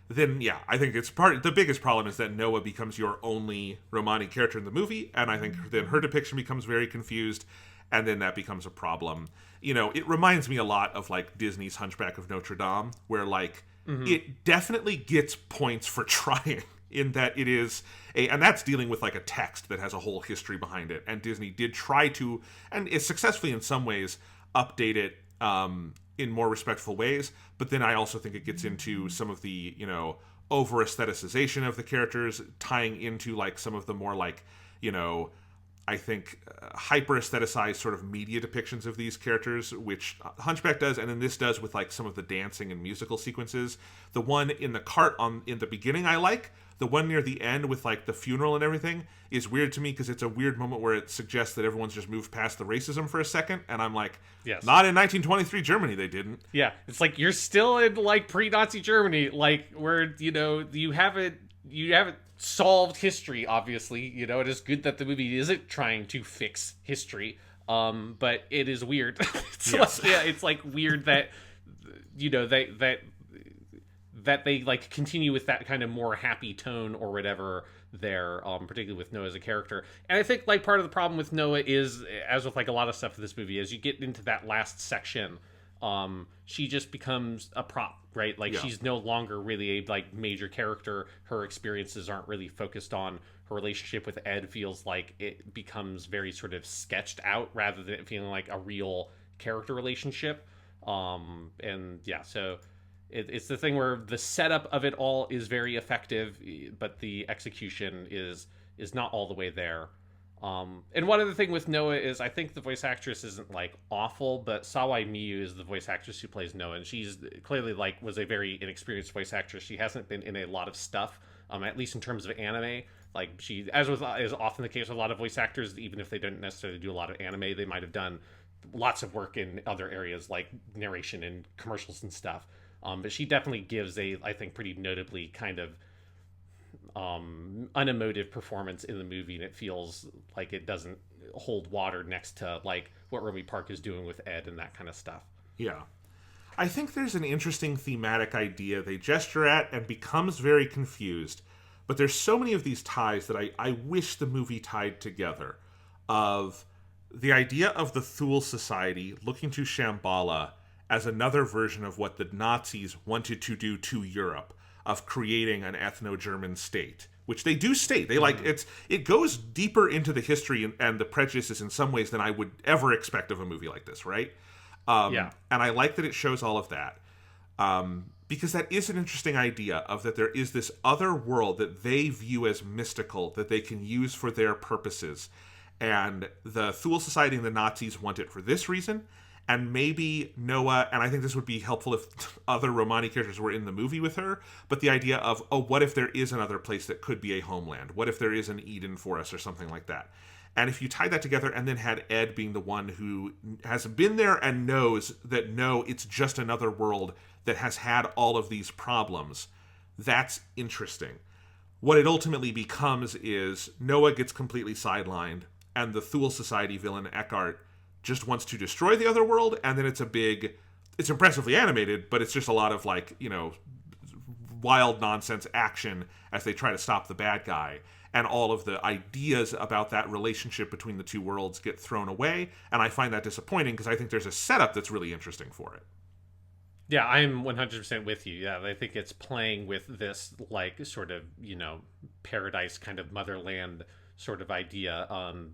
then, I think the biggest problem is that Noah becomes your only Romani character in the movie, and I think then her depiction becomes very confused, and then that becomes a problem. It reminds me a lot of, like, Disney's Hunchback of Notre Dame, where, like, it definitely gets points for trying, in that it is and that's dealing with, like, a text that has a whole history behind it, and Disney did try to, and is successfully in some ways, update it in more respectful ways, but then I also think it gets into some of the, over-aestheticization of the characters, tying into, like, some of the more, like, I think, hyper-aestheticized sort of media depictions of these characters, which Hunchback does, and then this does with, like, some of the dancing and musical sequences. The one in the cart in the beginning I like. The one near the end with, like, the funeral and everything is weird to me, because it's a weird moment where it suggests that everyone's just moved past the racism for a second, and I'm like, yes. Not in 1923 Germany, they didn't. Yeah, it's like, you're still in, like, pre-Nazi Germany, like, where, you haven't solved history, obviously. It is good that the movie isn't trying to fix history, but it is weird. It's like weird that that they like continue with that kind of more happy tone or whatever there, particularly with Noah as a character. And I think, like, part of the problem with Noah is, as with, like, a lot of stuff in this movie, as you get into that last section, she just becomes a prop, right? Like, she's no longer really a, like, major character. Her experiences aren't really focused on her relationship with Ed. Feels like it becomes very sort of sketched out, rather than it feeling like a real character relationship. And yeah, so it's the thing where the setup of it all is very effective, but the execution is not all the way there. And one other thing with Noah is I think the voice actress isn't like awful, but Sawai Miyu is the voice actress who plays Noah, and she's clearly like was a very inexperienced voice actress. She hasn't been in a lot of stuff, at least in terms of anime. Like she, is often the case with a lot of voice actors, even if they don't necessarily do a lot of anime, they might have done lots of work in other areas like narration and commercials and stuff. But she definitely gives I think, pretty notably kind of unemotive performance in the movie, and it feels like it doesn't hold water next to like what Romy Park is doing with Ed and that kind of stuff. Yeah. I think there's an interesting thematic idea they gesture at and becomes very confused, but there's so many of these ties that I wish the movie tied together, of the idea of the Thule Society looking to Shamballa as another version of what the Nazis wanted to do to Europe, of creating an ethno-German state, which they do state. They it goes deeper into the history and the prejudices in some ways than I would ever expect of a movie like this, right? And I like that it shows all of that, because that is an interesting idea of that there is this other world that they view as mystical that they can use for their purposes. And the Thule Society and the Nazis want it for this reason. And maybe Noah, and I think this would be helpful if other Romani characters were in the movie with her, but the idea of, what if there is another place that could be a homeland? What if there is an Eden for us or something like that? And if you tie that together and then had Ed being the one who has been there and knows that, no, it's just another world that has had all of these problems, that's interesting. What it ultimately becomes is Noah gets completely sidelined, and the Thule Society villain Eckhart just wants to destroy the other world, and then it's impressively animated, but it's just a lot of like, wild nonsense action as they try to stop the bad guy. And all of the ideas about that relationship between the two worlds get thrown away, and I find that disappointing because I think there's a setup that's really interesting for it. Yeah, I'm 100% with you. Yeah, I think it's playing with this like sort of, paradise kind of motherland sort of idea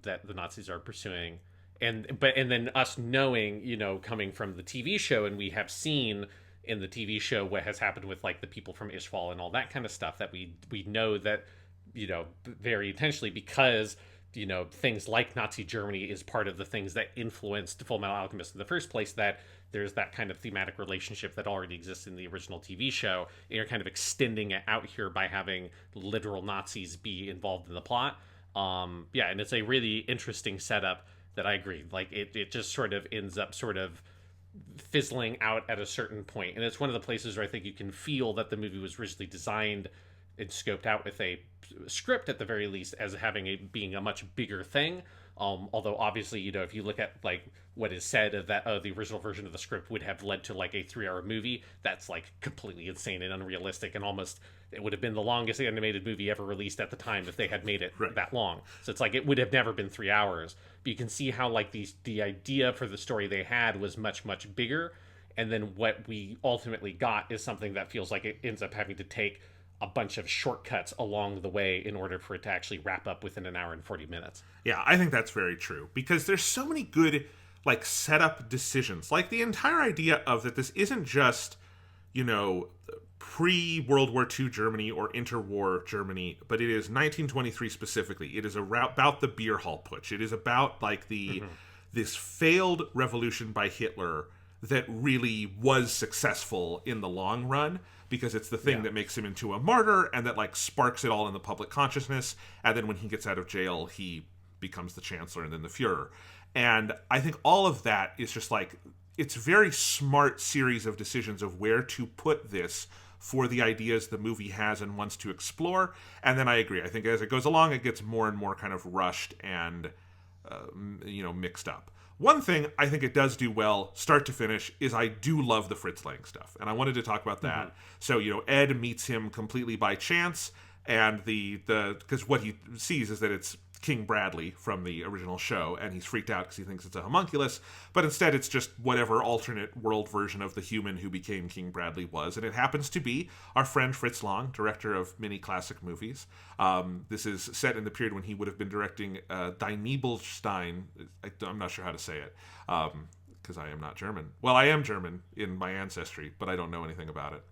that the Nazis are pursuing. And then us knowing, coming from the TV show, and we have seen in the TV show what has happened with like the people from Ishval and all that kind of stuff, that we know that, very intentionally, because, things like Nazi Germany is part of the things that influenced Fullmetal Alchemist in the first place, that there's that kind of thematic relationship that already exists in the original TV show, and you're kind of extending it out here by having literal Nazis be involved in the plot. And it's a really interesting setup that I agree. Like it just sort of ends up sort of fizzling out at a certain point. And it's one of the places where I think you can feel that the movie was originally designed and scoped out with a script at the very least as being a much bigger thing. Although obviously, if you look at like what is said of that, the original version of the script would have led to like a 3-hour movie. That's like completely insane and unrealistic, and almost it would have been the longest animated movie ever released at the time if they had made it that long. So it's like it would have never been 3 hours. But you can see how like the idea for the story they had was much, much bigger, and then what we ultimately got is something that feels like it ends up having to take a bunch of shortcuts along the way in order for it to actually wrap up within an hour and 40 minutes. Yeah, I think that's very true, because there's so many good like setup decisions. Like the entire idea of that this isn't just, pre-World War II Germany or interwar Germany, but it is 1923 specifically. It is about the beer hall putsch. It is about like this failed revolution by Hitler that really was successful in the long run, because it's the thing that makes him into a martyr and that like sparks it all in the public consciousness. And then when he gets out of jail, he becomes the chancellor and then the Fuhrer. And I think all of that is just like, it's a very smart series of decisions of where to put this for the ideas the movie has and wants to explore. And then I agree. I think as it goes along, it gets more and more kind of rushed and, mixed up. One thing I think it does do well, start to finish, is I do love the Fritz Lang stuff. And I wanted to talk about that. So, Ed meets him completely by chance, and because what he sees is that it's King Bradley from the original show, and he's freaked out because he thinks it's a homunculus, but instead it's just whatever alternate world version of the human who became King Bradley was, and it happens to be our friend Fritz Lang, director of many classic movies. This is set in the period when he would have been directing Die Nebelstein. I'm not sure how to say it. because I am not German. Well, I am German in my ancestry, but I don't know anything about it.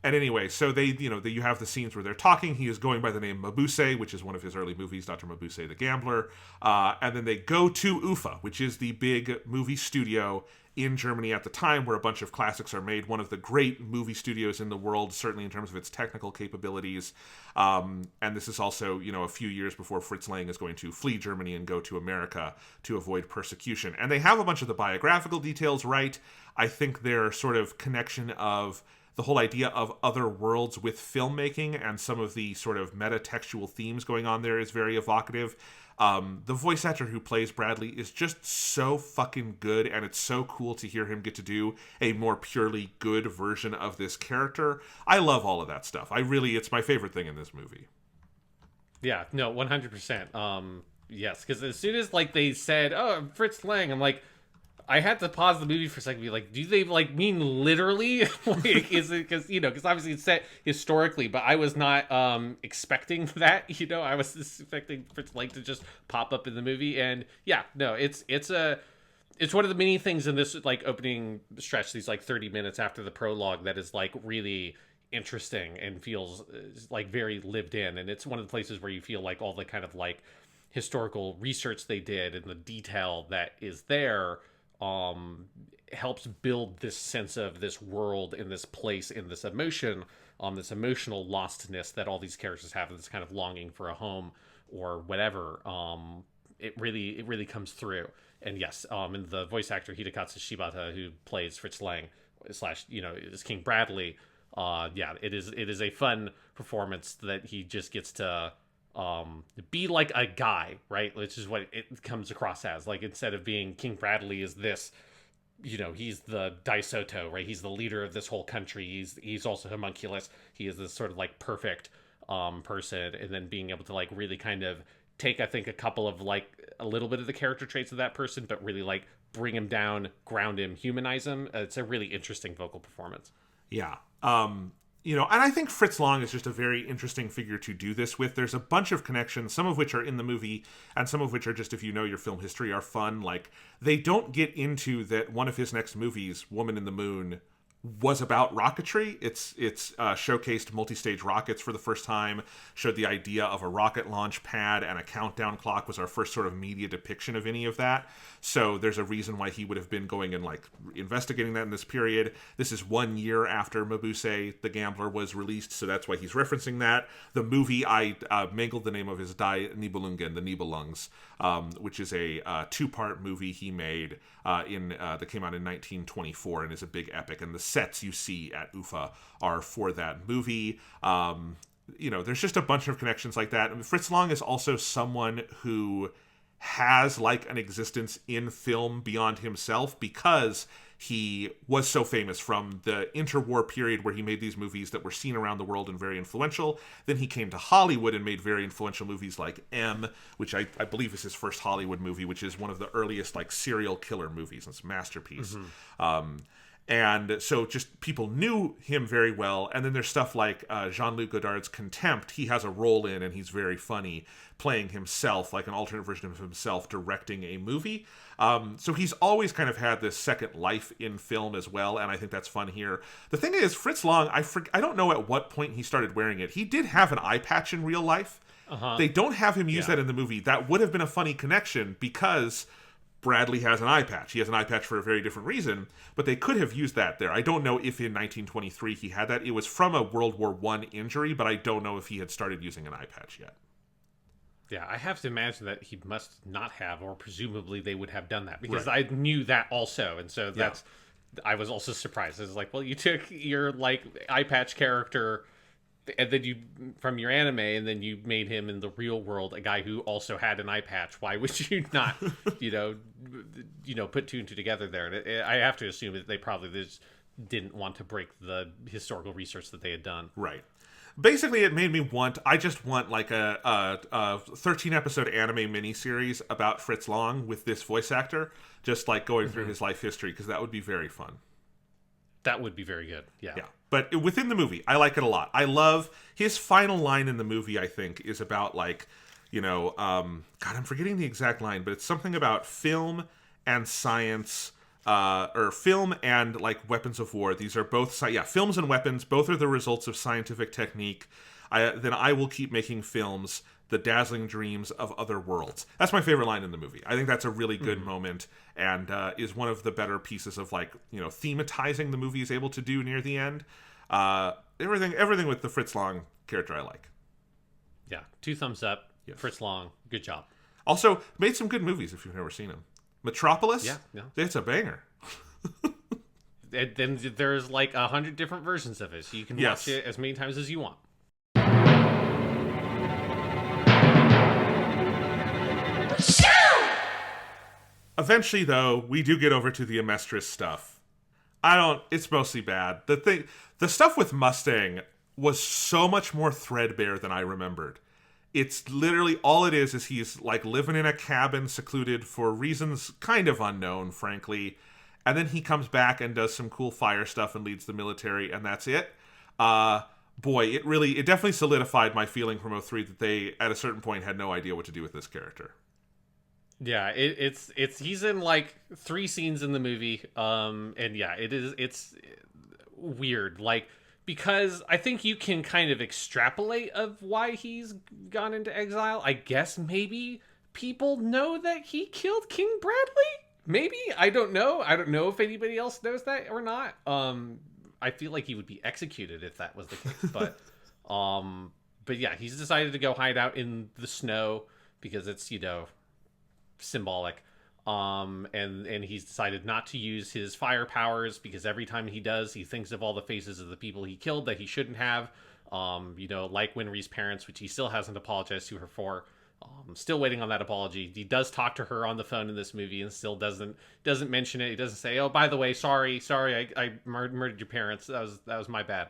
And anyway, so you have the scenes where they're talking. He is going by the name Mabuse, which is one of his early movies, Dr. Mabuse the Gambler. And then they go to UFA, which is the big movie studio in Germany at the time where a bunch of classics are made. One of the great movie studios in the world, certainly in terms of its technical capabilities. And this is also, a few years before Fritz Lang is going to flee Germany and go to America to avoid persecution. And they have a bunch of the biographical details right. I think their sort of connection of the whole idea of other worlds with filmmaking and some of the sort of meta-textual themes going on there is very evocative. The voice actor who plays Bradley is just so fucking good, and it's so cool to hear him get to do a more purely good version of this character. I love all of that stuff. It's my favorite thing in this movie. Yeah, no, 100%. Yes, because as soon as they said, "Oh, Fritz Lang," I'm like, I had to pause the movie for a second and be like, do they mean literally? Is it because obviously it's set historically, but I was not expecting that. I was expecting Fritz Lang to just pop up in the movie, and yeah, no, it's one of the many things in this opening stretch, these 30 minutes after the prologue, that is really interesting and feels very lived in, and it's one of the places where you feel all the kind of historical research they did and the detail that is there helps build this sense of this world in this place, in this emotion, this emotional lostness that all these characters have, this kind of longing for a home or whatever. It really comes through. And yes, and the voice actor Hidekatsu Shibata, who plays Fritz Lang / is King Bradley, it is a fun performance that he just gets to be like a guy, right? Which is what it comes across as. Instead of being King Bradley is this, he's the Daisoto, right? He's the leader of this whole country. He's also homunculus. He is this sort of perfect person, and then being able to really kind of take, I think, a couple of a little bit of the character traits of that person, but really bring him down, ground him, humanize him. It's a really interesting vocal performance. Yeah. And I think Fritz Lang is just a very interesting figure to do this with. There's a bunch of connections, some of which are in the movie, and some of which are just, if you know your film history, are fun. They don't get into that one of his next movies, Woman in the Moon, was about rocketry. It's showcased multi-stage rockets for the first time, showed the idea of a rocket launch pad and a countdown clock, was our first sort of media depiction of any of that. So there's a reason why he would have been going and investigating that in this period. This is 1 year after Mabuse the Gambler was released, so that's why he's referencing that. The movie, I mangled the name of, his Die Nibelungen, the Nibelungs, which is a 2-part movie he made that came out in 1924 and is a big epic, and the sets you see at UFA are for that movie. There's just a bunch of connections like that. And Fritz Lang is also someone who has an existence in film beyond himself, because he was so famous from the interwar period where he made these movies that were seen around the world and very influential. Then he came to Hollywood and made very influential movies like M, which I believe is his first Hollywood movie, which is one of the earliest serial killer movies. It's a masterpiece. Mm-hmm. And so just people knew him very well. And then there's stuff like Jean-Luc Godard's Contempt. He has a role in, and he's very funny, playing himself, an alternate version of himself, directing a movie. So he's always kind of had this second life in film as well, and I think that's fun here. The thing is, Fritz Lang, I don't know at what point he started wearing it. He did have an eye patch in real life. Uh-huh. They don't have him use that in the movie. That would have been a funny connection, because Bradley has an eye patch. He has an eye patch for a very different reason, but they could have used that there. I don't know if in 1923 he had that. It was from a World War I injury, but I don't know if he had started using an eye patch yet. Yeah, I have to imagine that he must not have, or presumably they would have done that, because right. I knew that also, and so that's... Yeah. I was also surprised. It's well, you took your eye patch character, and then you from your anime, and then you made him in the real world a guy who also had an eye patch. Why would you not, put two and two together there? And I have to assume that they probably just didn't want to break the historical research that they had done. Right. Basically, it made me I just want a 13-episode anime miniseries about Fritz Lang with this voice actor, just going through his life history, because that would be very fun. That would be very good. Yeah. But within the movie, I like it a lot. I love his final line in the movie, I think, is about God, I'm forgetting the exact line, but it's something about film and science, or film and like weapons of war. These are both, films and weapons. Both are the results of scientific technique. Then I will keep making films, the dazzling dreams of other worlds. That's my favorite line in the movie. I think that's a really good moment, and is one of the better pieces of like, thematizing the movie is able to do near the end. Everything with the Fritz Lang character I like. Yeah, 2 thumbs up. Yes. Fritz Lang, good job. Also, made some good movies if you've never seen them. Metropolis, it's a banger. Then there's like 100 different versions of it, so you can watch it as many times as you want. Eventually, though, we do get over to the Amestris stuff. It's mostly bad. The stuff with Mustang was so much more threadbare than I remembered. It's literally, all it is he's like living in a cabin, secluded for reasons kind of unknown, frankly. And then he comes back and does some cool fire stuff and leads the military, and that's it. Boy, it definitely solidified my feeling from 03 that they, at a certain point, had no idea what to do with this character. Yeah, he's in like 3 scenes in the movie, and yeah, it's weird, like, because I think you can kind of extrapolate of why he's gone into exile. I guess maybe people know that he killed King Bradley. Maybe, I don't know. I don't know if anybody else knows that or not. I feel like he would be executed if that was the case, but yeah, he's decided to go hide out in the snow because it's symbolic, and he's decided not to use his fire powers because every time he does, he thinks of all the faces of the people he killed that he shouldn't have, like Winry's parents, which he still hasn't apologized to her for. Still waiting on that apology. He does talk to her on the phone in this movie and still doesn't mention it. He doesn't say, "Oh, by the way, sorry, I murdered your parents. That was my bad."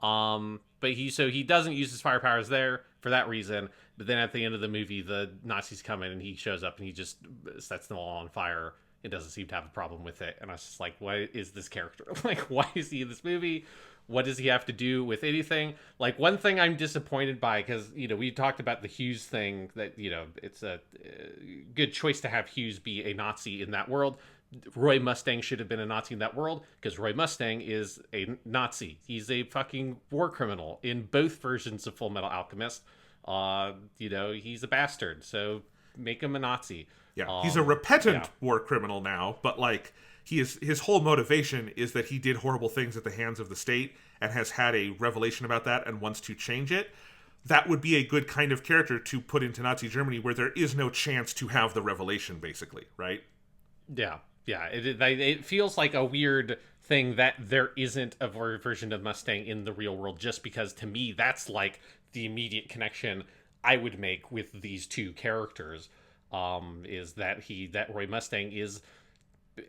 But he doesn't use his fire powers there for that reason. But then at the end of the movie, the Nazis come in and he shows up and he just sets them all on fire. It doesn't seem to have a problem with it. And I was just like, what is this character? Like, why is he in this movie? What does he have to do with anything? Like, one thing I'm disappointed by, because, we talked about the Hughes thing, that, it's a good choice to have Hughes be a Nazi in that world. Roy Mustang should have been a Nazi in that world, because Roy Mustang is a Nazi. He's a fucking war criminal in both versions of Fullmetal Alchemist. He's a bastard, so make him a Nazi. Yeah, he's a repentant war criminal now, but like, his whole motivation is that he did horrible things at the hands of the state and has had a revelation about that and wants to change it. That would be a good kind of character to put into Nazi Germany, where there is no chance to have the revelation, basically, right? Yeah. It feels like a weird thing that there isn't a version of Mustang in the real world, just because to me that's like the immediate connection I would make with these two characters, is that Roy Mustang is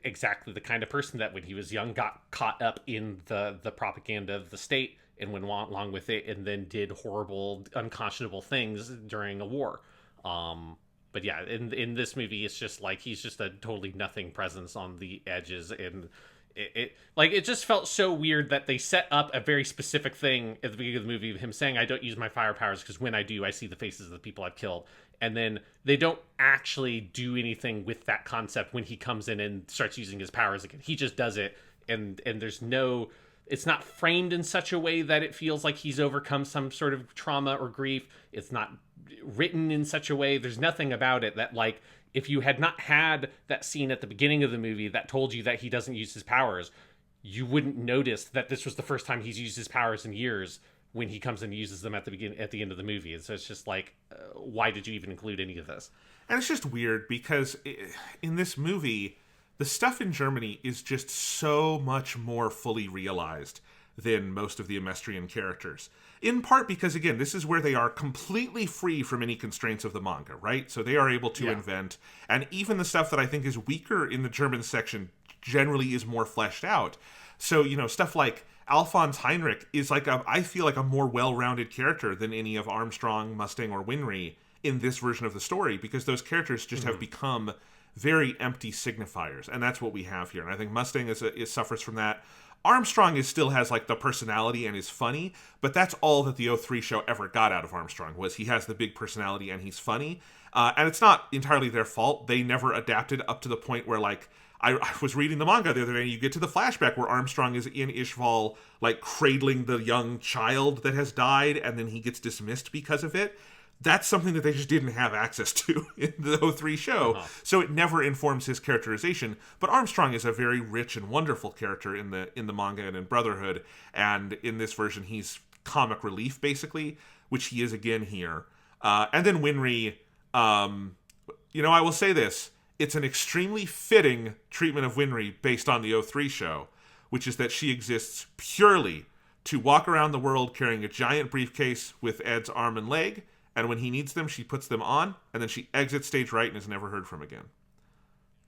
exactly the kind of person that when he was young got caught up in the propaganda of the state and went along with it, and then did horrible, unconscionable things during a war. But yeah, in this movie, it's just like he's just a totally nothing presence on the edges, and it just felt so weird that they set up a very specific thing at the beginning of the movie, him saying, "I don't use my fire powers because when I do, I see the faces of the people I've killed." And then they don't actually do anything with that concept when he comes in and starts using his powers again. He just does it, and there's no... It's not framed in such a way that it feels like he's overcome some sort of trauma or grief. It's not written in such a way. There's nothing about it that, like, if you had not had that scene at the beginning of the movie that told you that he doesn't use his powers, you wouldn't notice that this was the first time he's used his powers in years when he comes and uses them at the end of the movie. And so it's just like, why did you even include any of this? And it's just weird because in this movie, the stuff in Germany is just so much more fully realized than most of the Amestrian characters. In part because, again, this is where they are completely free from any constraints of the manga, right? So they are able to invent, and even the stuff that I think is weaker in the German section generally is more fleshed out. So, stuff like Alphonse Elric is I feel like a more well-rounded character than any of Armstrong, Mustang, or Winry in this version of the story, because those characters just have become very empty signifiers, and that's what we have here. And I think Mustang suffers from that. Armstrong still has the personality and is funny, but that's all that the 03 show ever got out of Armstrong, was he has the big personality and he's funny. And it's not entirely their fault. They never adapted up to the point where, like, I was reading the manga the other day, and you get to the flashback where Armstrong is in Ishval, like, cradling the young child that has died, and then he gets dismissed because of it. That's something that they just didn't have access to in the O3 show, so it never informs his characterization. But Armstrong is a very rich and wonderful character in the manga and in Brotherhood, and in this version he's comic relief, basically, which he is again here. And then Winry, I will say this, it's an extremely fitting treatment of Winry based on the O3 show, which is that she exists purely to walk around the world carrying a giant briefcase with Ed's arm and leg, and when he needs them, she puts them on, and then she exits stage right and is never heard from again.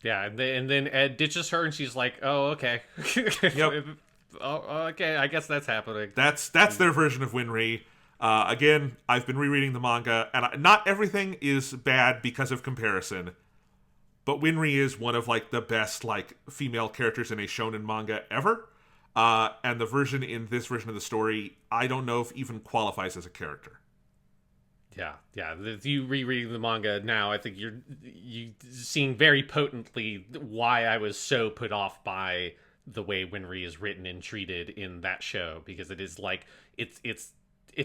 Yeah, and then Ed ditches her, and she's like, "Oh, okay." Yep. Oh, okay, I guess that's happening. That's their version of Winry. Again, I've been rereading the manga, and not everything is bad because of comparison. But Winry is one of, like, the best, like, female characters in a shonen manga ever. And the version in this version of the story, I don't know if even qualifies as a character. Yeah. If you rereading the manga now, I think you seeing very potently why I was so put off by the way Winry is written and treated in that show, because it is like it's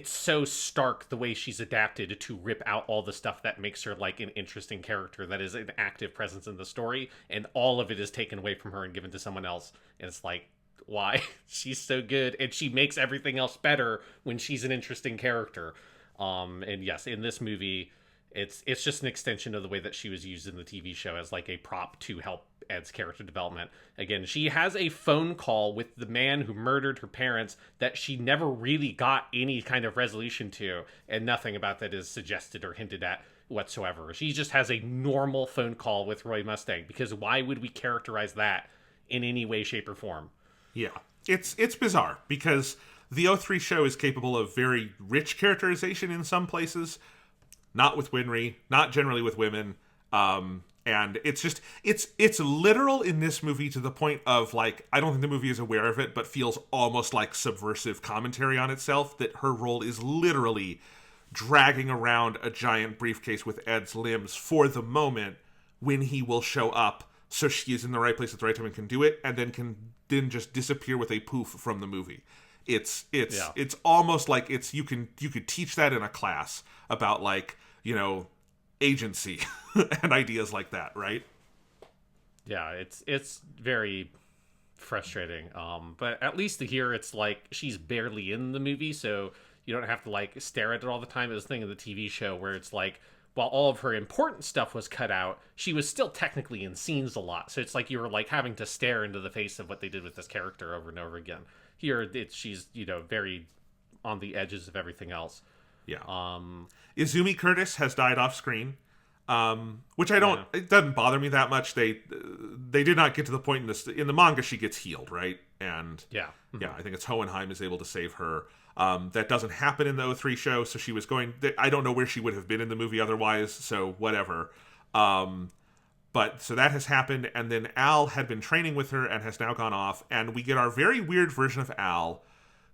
so stark the way she's adapted to rip out all the stuff that makes her like an interesting character that is an active presence in the story, and all of it is taken away from her and given to someone else. And it's like, why? She's so good, and she makes everything else better when she's an interesting character. And yes, in this movie, it's just an extension of the way that she was used in the TV show as like a prop to help Ed's character development. Again, she has a phone call with the man who murdered her parents that she never really got any kind of resolution to, and nothing about that is suggested or hinted at whatsoever. She just has a normal phone call with Roy Mustang, because why would we characterize that in any way, shape, or form? Yeah, it's bizarre, because the O3 show is capable of very rich characterization in some places, not with Winry, not generally with women, and it's just, it's literal in this movie to the point of, like, I don't think the movie is aware of it, but feels almost like subversive commentary on itself, that her role is literally dragging around a giant briefcase with Ed's limbs for the moment when he will show up, so she is in the right place at the right time and can do it, and then just disappear with a poof from the movie. It's almost like you could teach that in a class about, like, agency and ideas like that, right? Yeah, it's very frustrating. But at least here it's like she's barely in the movie, so you don't have to like stare at it all the time. It was a thing in the TV show where it's like, while all of her important stuff was cut out, she was still technically in scenes a lot. So it's like you were like having to stare into the face of what they did with this character over and over again. Here, she's very on the edges of everything else. Yeah. Izumi Curtis has died off screen, which it doesn't bother me that much. They did not get to the point in the manga she gets healed, right? And yeah, I think it's Hohenheim is able to save her. That doesn't happen in the O3 show, so she was going. I don't know where she would have been in the movie otherwise. So whatever. But so that has happened, and then Al had been training with her and has now gone off, and we get our very weird version of Al,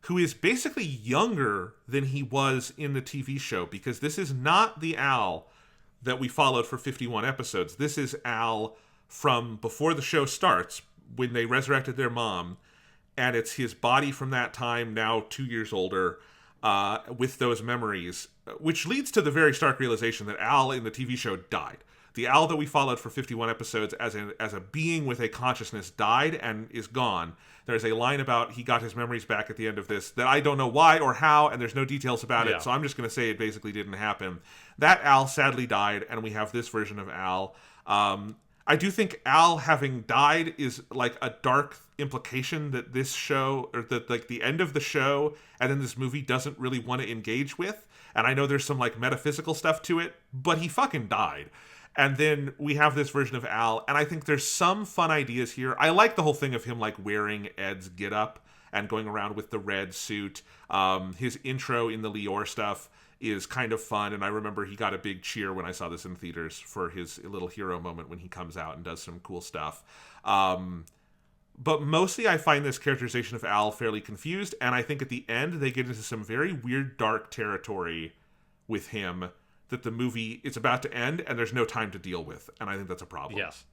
who is basically younger than he was in the TV show, because this is not the Al that we followed for 51 episodes. This is Al from before the show starts, when they resurrected their mom, and it's his body from that time, now 2 years older, with those memories, which leads to the very stark realization that Al in the TV show died. The Al that we followed for 51 episodes as a being with a consciousness died and is gone. There's a line about he got his memories back at the end of this that I don't know why or how, and there's no details about it, so I'm just going to say it basically didn't happen. That Al sadly died, and we have this version of Al. I do think Al having died is like a dark implication that this show, or that like the end of the show and then this movie doesn't really want to engage with. And I know there's some like metaphysical stuff to it, but he fucking died. And then we have this version of Al, and I think there's some fun ideas here. I like the whole thing of him like wearing Ed's getup and going around with the red suit. His intro in the Lior stuff is kind of fun, and I remember he got a big cheer when I saw this in theaters for his little hero moment when he comes out and does some cool stuff. But mostly I find this characterization of Al fairly confused, and I think at the end they get into some very weird dark territory with him that the movie is about to end and there's no time to deal with, and I think that's a problem. Yes.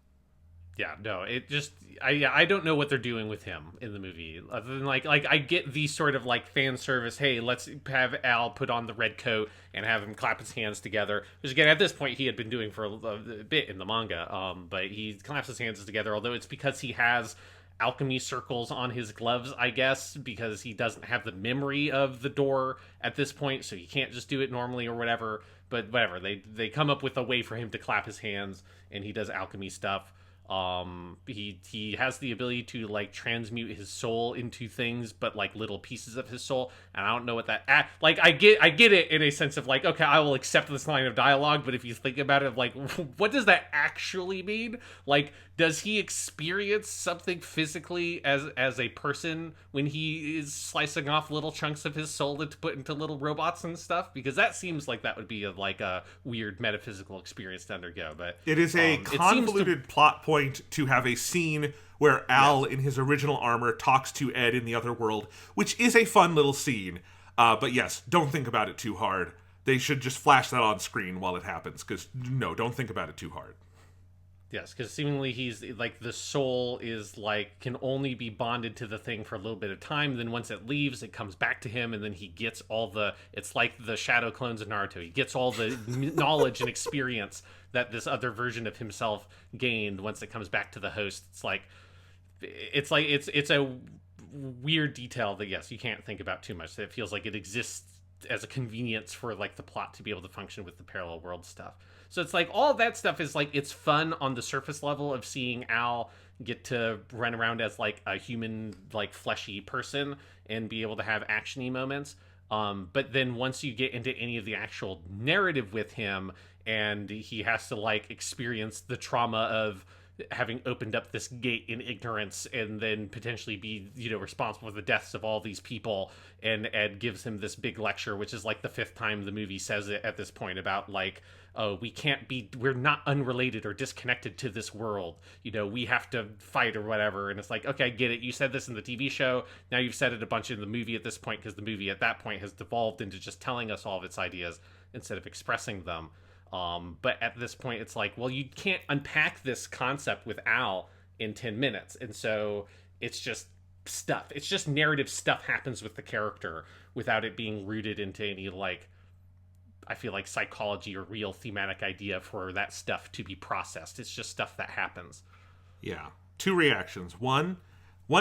Yeah, no, it just I don't know what they're doing with him in the movie. Other than like I get the sort of like fan service, hey, let's have Al put on the red coat and have him clap his hands together. Which again, at this point he had been doing for a bit in the manga. But he claps his hands together, although it's because he has alchemy circles on his gloves, I guess, because he doesn't have the memory of the door at this point, so he can't just do it normally or whatever. But whatever, they come up with a way for him to clap his hands, and he does alchemy stuff. He has the ability to like transmute his soul into things, but like little pieces of his soul, and I don't know what that like I get it in a sense of like, okay, I will accept this line of dialogue, but if you think about it, like, what does that actually mean? Like, does he experience something physically as a person when he is slicing off little chunks of his soul to put into little robots and stuff? Because that seems like that would be like a weird metaphysical experience to undergo. But it is a convoluted plot point to have a scene where Al in his original armor talks to Ed in the other world, which is a fun little scene. But yes, don't think about it too hard. They should just flash that on screen while it happens, because no, don't think about it too hard. Yes, because seemingly he's like the soul is like can only be bonded to the thing for a little bit of time. Then once it leaves, it comes back to him, and then he gets all the. It's like the shadow clones of Naruto. He gets all the knowledge and experience that this other version of himself gained. Once it comes back to the host, it's a weird detail that yes, you can't think about too much. It feels like it exists as a convenience for like the plot to be able to function with the parallel world stuff. So it's like all of that stuff is like it's fun on the surface level of seeing Al get to run around as like a human, like fleshy person and be able to have actiony moments. But then once you get into any of the actual narrative with him and he has to like experience the trauma of having opened up this gate in ignorance and then potentially be, responsible for the deaths of all these people, and Ed gives him this big lecture, which is like the 5th time the movie says it at this point about like, oh, we're not unrelated or disconnected to this world. We have to fight or whatever. And it's like, okay, I get it. You said this in the TV show. Now you've said it a bunch in the movie at this point, because the movie at that point has devolved into just telling us all of its ideas instead of expressing them. But at this point, it's like, well, you can't unpack this concept with Al in 10 minutes. And so it's just stuff. It's just narrative stuff happens with the character without it being rooted into any, like, I feel like psychology or real thematic idea for that stuff to be processed. It's just stuff that happens. Yeah. 2 reactions. One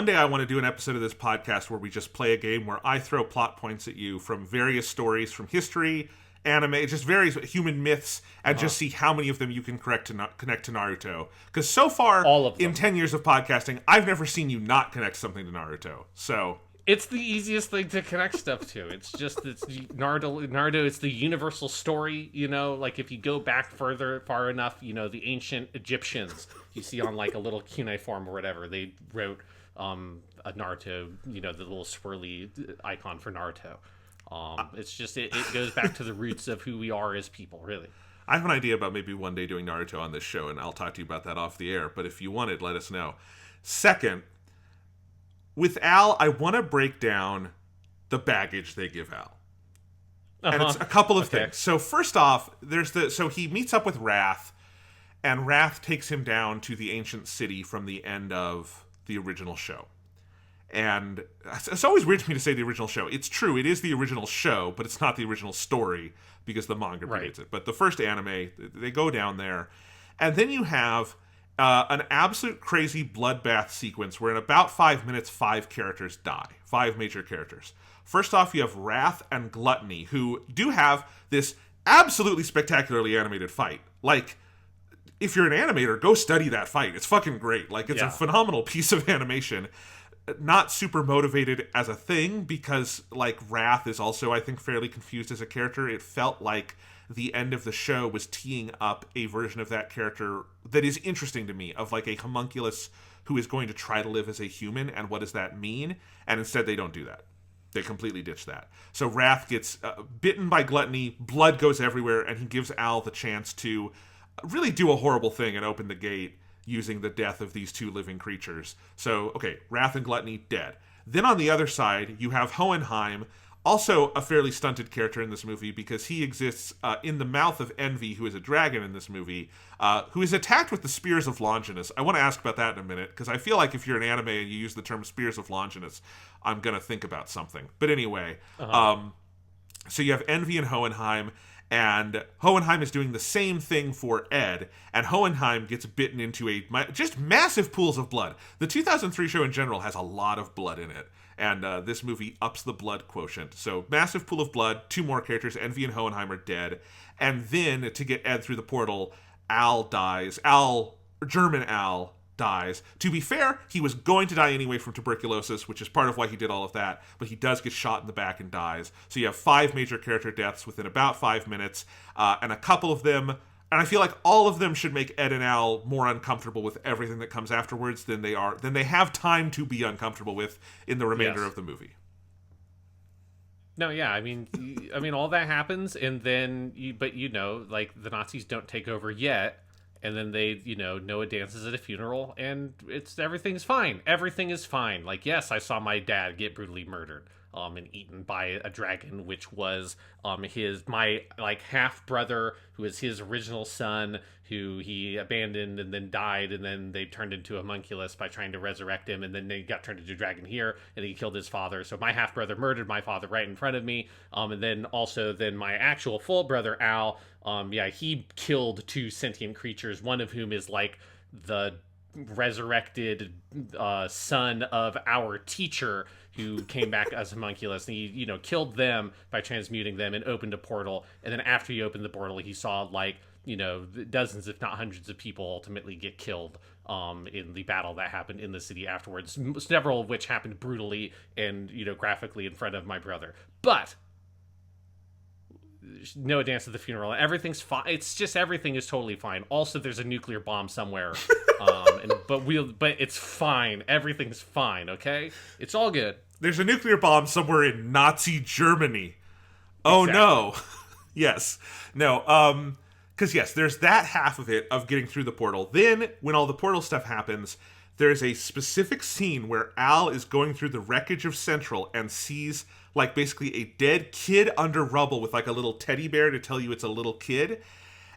day I want to do an episode of this podcast where we just play a game where I throw plot points at you from various stories from history, anime, just various human myths, and just see how many of them you can connect to Naruto. Because so far, all of them. In 10 years of podcasting, I've never seen you not connect something to Naruto. So it's the easiest thing to connect stuff to. It's Naruto. It's the universal story. Like if you go back far enough, the ancient Egyptians you see on like a little cuneiform or whatever, they wrote a Naruto. The little swirly icon for Naruto. It's just it goes back to the roots of who we are as people, really. I have an idea about maybe one day doing Naruto on this show, and I'll talk to you about that off the air, but if you want it, let us know. Second, with Al, I want to break down the baggage they give Al. And it's a couple of things. So first off, so he meets up with Wrath, and Wrath takes him down to the ancient city from the end of the original show. And it's always weird to me to say the original show. It's true, it is the original show, but it's not the original story because the manga predates it. But the first anime, they go down there. And then you have an absolute crazy bloodbath sequence where in about 5 minutes, 5 characters die. 5 major characters. First off, you have Wrath and Gluttony, who do have this absolutely spectacularly animated fight. Like, if you're an animator, go study that fight. It's fucking great. Like, it's a phenomenal piece of animation. Not super motivated as a thing because, like, Wrath is also, I think, fairly confused as a character. It felt like the end of the show was teeing up a version of that character that is interesting to me, of, like, a homunculus who is going to try to live as a human, and what does that mean? And instead, they don't do that. They completely ditch that. So Wrath gets bitten by Gluttony, blood goes everywhere, and he gives Al the chance to really do a horrible thing and open the gate using the death of these 2 living creatures. So, okay, Wrath and Gluttony, dead. Then on the other side, you have Hohenheim Also, a fairly stunted character in this movie because he exists in the mouth of Envy, who is a dragon in this movie, who is attacked with the Spears of Longinus. I want to ask about that in a minute, because I feel like if you're an anime and you use the term Spears of Longinus, I'm going to think about something. But anyway, so you have Envy and Hohenheim, and Hohenheim is doing the same thing for Ed, and Hohenheim gets bitten into just massive pools of blood. The 2003 show in general has a lot of blood in it. And this movie ups the blood quotient. So, massive pool of blood, 2 more characters, Envy and Hohenheim are dead. And then, to get Ed through the portal, Al dies. German Al dies. To be fair, he was going to die anyway from tuberculosis, which is part of why he did all of that. But he does get shot in the back and dies. So you have 5 major character deaths within about 5 minutes. And a couple of them... And I feel like all of them should make Ed and Al more uncomfortable with everything that comes afterwards than they have time to be uncomfortable with in the remainder of the movie. No, yeah, I mean, all that happens, and then, like, the Nazis don't take over yet, and then they, Noah dances at a funeral, and everything's fine. Everything is fine. Like, yes, I saw my dad get brutally murdered. And eaten by a dragon, which was my half brother, who is his original son, who he abandoned and then died, and then they turned into a homunculus by trying to resurrect him, and then they got turned into a dragon here, and he killed his father. So my half brother murdered my father right in front of me, and then my actual full brother Al, he killed 2 sentient creatures, one of whom is like the resurrected son of our teacher, who came back as homunculus, and he, killed them by transmuting them and opened a portal. And then after he opened the portal, he saw dozens, if not hundreds of people ultimately get killed in the battle that happened in the city afterwards, several of which happened brutally and, graphically in front of my brother. But Noah danced at the funeral, and everything's fine. It's just everything is totally fine. Also, there's a nuclear bomb somewhere, but it's fine. Everything's fine. Okay, it's all good. There's a nuclear bomb somewhere in Nazi Germany. Oh no, yes, no. Because yes, there's that half of it of getting through the portal. Then, when all the portal stuff happens, there's a specific scene where Al is going through the wreckage of Central and sees basically a dead kid under rubble with a little teddy bear to tell you it's a little kid.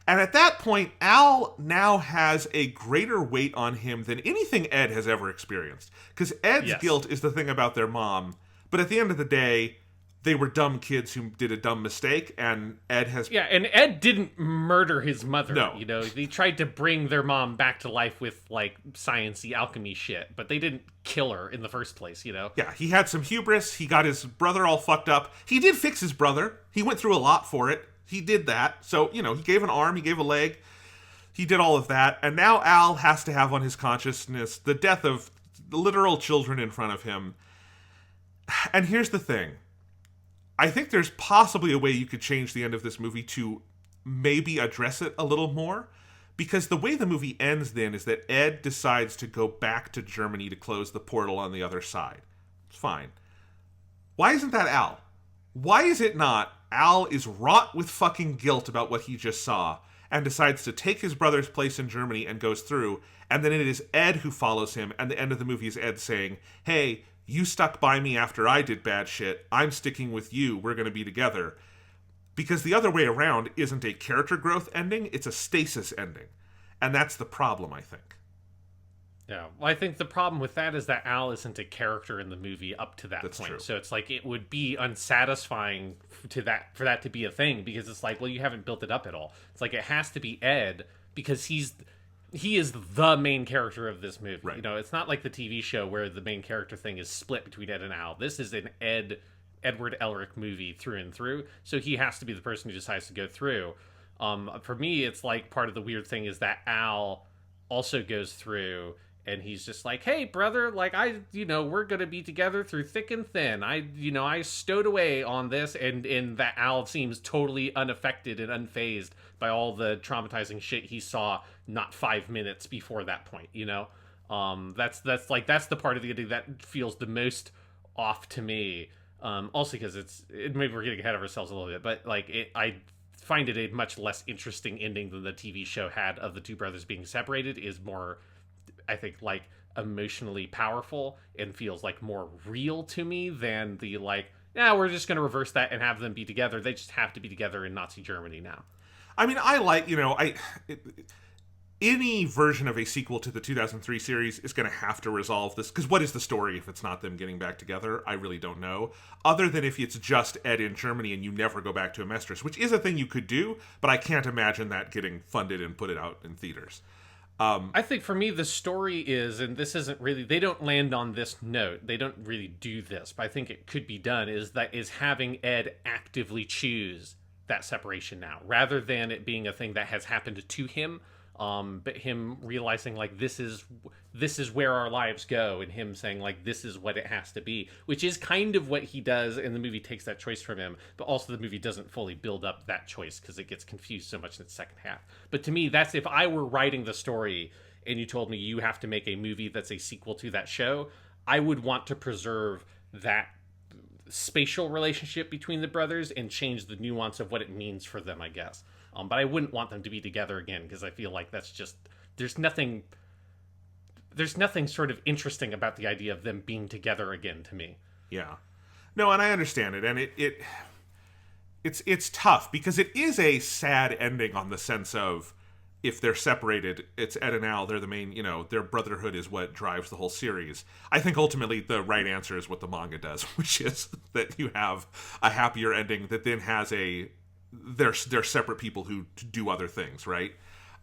And at that point, Al now has a greater weight on him than anything Ed has ever experienced. Because Ed's guilt is the thing about their mom. But at the end of the day, they were dumb kids who did a dumb mistake, and Ed has... Yeah, and Ed didn't murder his mother. No. He tried to bring their mom back to life with, science-y alchemy shit, but they didn't kill her in the first place, Yeah, he had some hubris, he got his brother all fucked up. He did fix his brother. He went through a lot for it. He did that. So, he gave an arm, he gave a leg. He did all of that, and now Al has to have on his consciousness the death of literal children in front of him. And here's the thing. I think there's possibly a way you could change the end of this movie to maybe address it a little more. Because the way the movie ends then is that Ed decides to go back to Germany to close the portal on the other side. It's fine. Why isn't that Al? Why is it not Al is wrought with fucking guilt about what he just saw and decides to take his brother's place in Germany and goes through, and then it is Ed who follows him, and the end of the movie is Ed saying, hey, you stuck by me after I did bad shit. I'm sticking with you. We're going to be together. Because the other way around isn't a character growth ending, it's a stasis ending. And that's the problem, I think. Yeah, well, I think the problem with that is that Al isn't a character in the movie up to that That's point. True. So it's it would be unsatisfying for that to be a thing, because it's well, you haven't built it up at all. It's it has to be Ed because he is the main character of this movie. Right. It's not like the TV show where the main character thing is split between Ed and Al. This is an Edward Elric movie through and through, so he has to be the person who decides to go through. For me, it's part of the weird thing is that Al also goes through, and he's just hey, brother, we're gonna be together through thick and thin. I stowed away on this, and that Al seems totally unaffected and unfazed by all the traumatizing shit he saw not 5 minutes before that point. That's the part of the ending that feels the most off to me. Also because maybe we're getting ahead of ourselves a little bit, but I find it a much less interesting ending than the TV show had of the two brothers being separated. Is more, I think, emotionally powerful and feels more real to me than the yeah, we're just going to reverse that and have them be together. They just have to be together in Nazi Germany now. I mean, I like, any version of a sequel to the 2003 series is going to have to resolve this, because what is the story if it's not them getting back together? I really don't know. Other than if it's just Ed in Germany and you never go back to Amestris, which is a thing you could do, but I can't imagine that getting funded and put it out in theaters. I think for me, the story is, and this isn't really, they don't land on this note. They don't really do this, but I think it could be done, is having Ed actively choose that separation now, rather than it being a thing that has happened to him. But him realizing like this is where our lives go, and him saying like this is what it has to be, which is kind of what he does, and the movie takes that choice from him. But also the movie doesn't fully build up that choice because it gets confused so much in its second half. But to me, that's, if I were writing the story and you told me you have to make a movie that's a sequel to that show, I would want to preserve that spatial relationship between the brothers and change the nuance of what it means for them, I guess. But I wouldn't want them to be together again, because I feel like that's just, there's nothing sort of interesting about the idea of them being together again to me. Yeah. No, and I understand it, and it's tough, because it is a sad ending on the sense of, if they're separated, it's Ed and Al, they're the main, their brotherhood is what drives the whole series. I think ultimately the right answer is what the manga does, which is that you have a happier ending that then has they're separate people who do other things, right?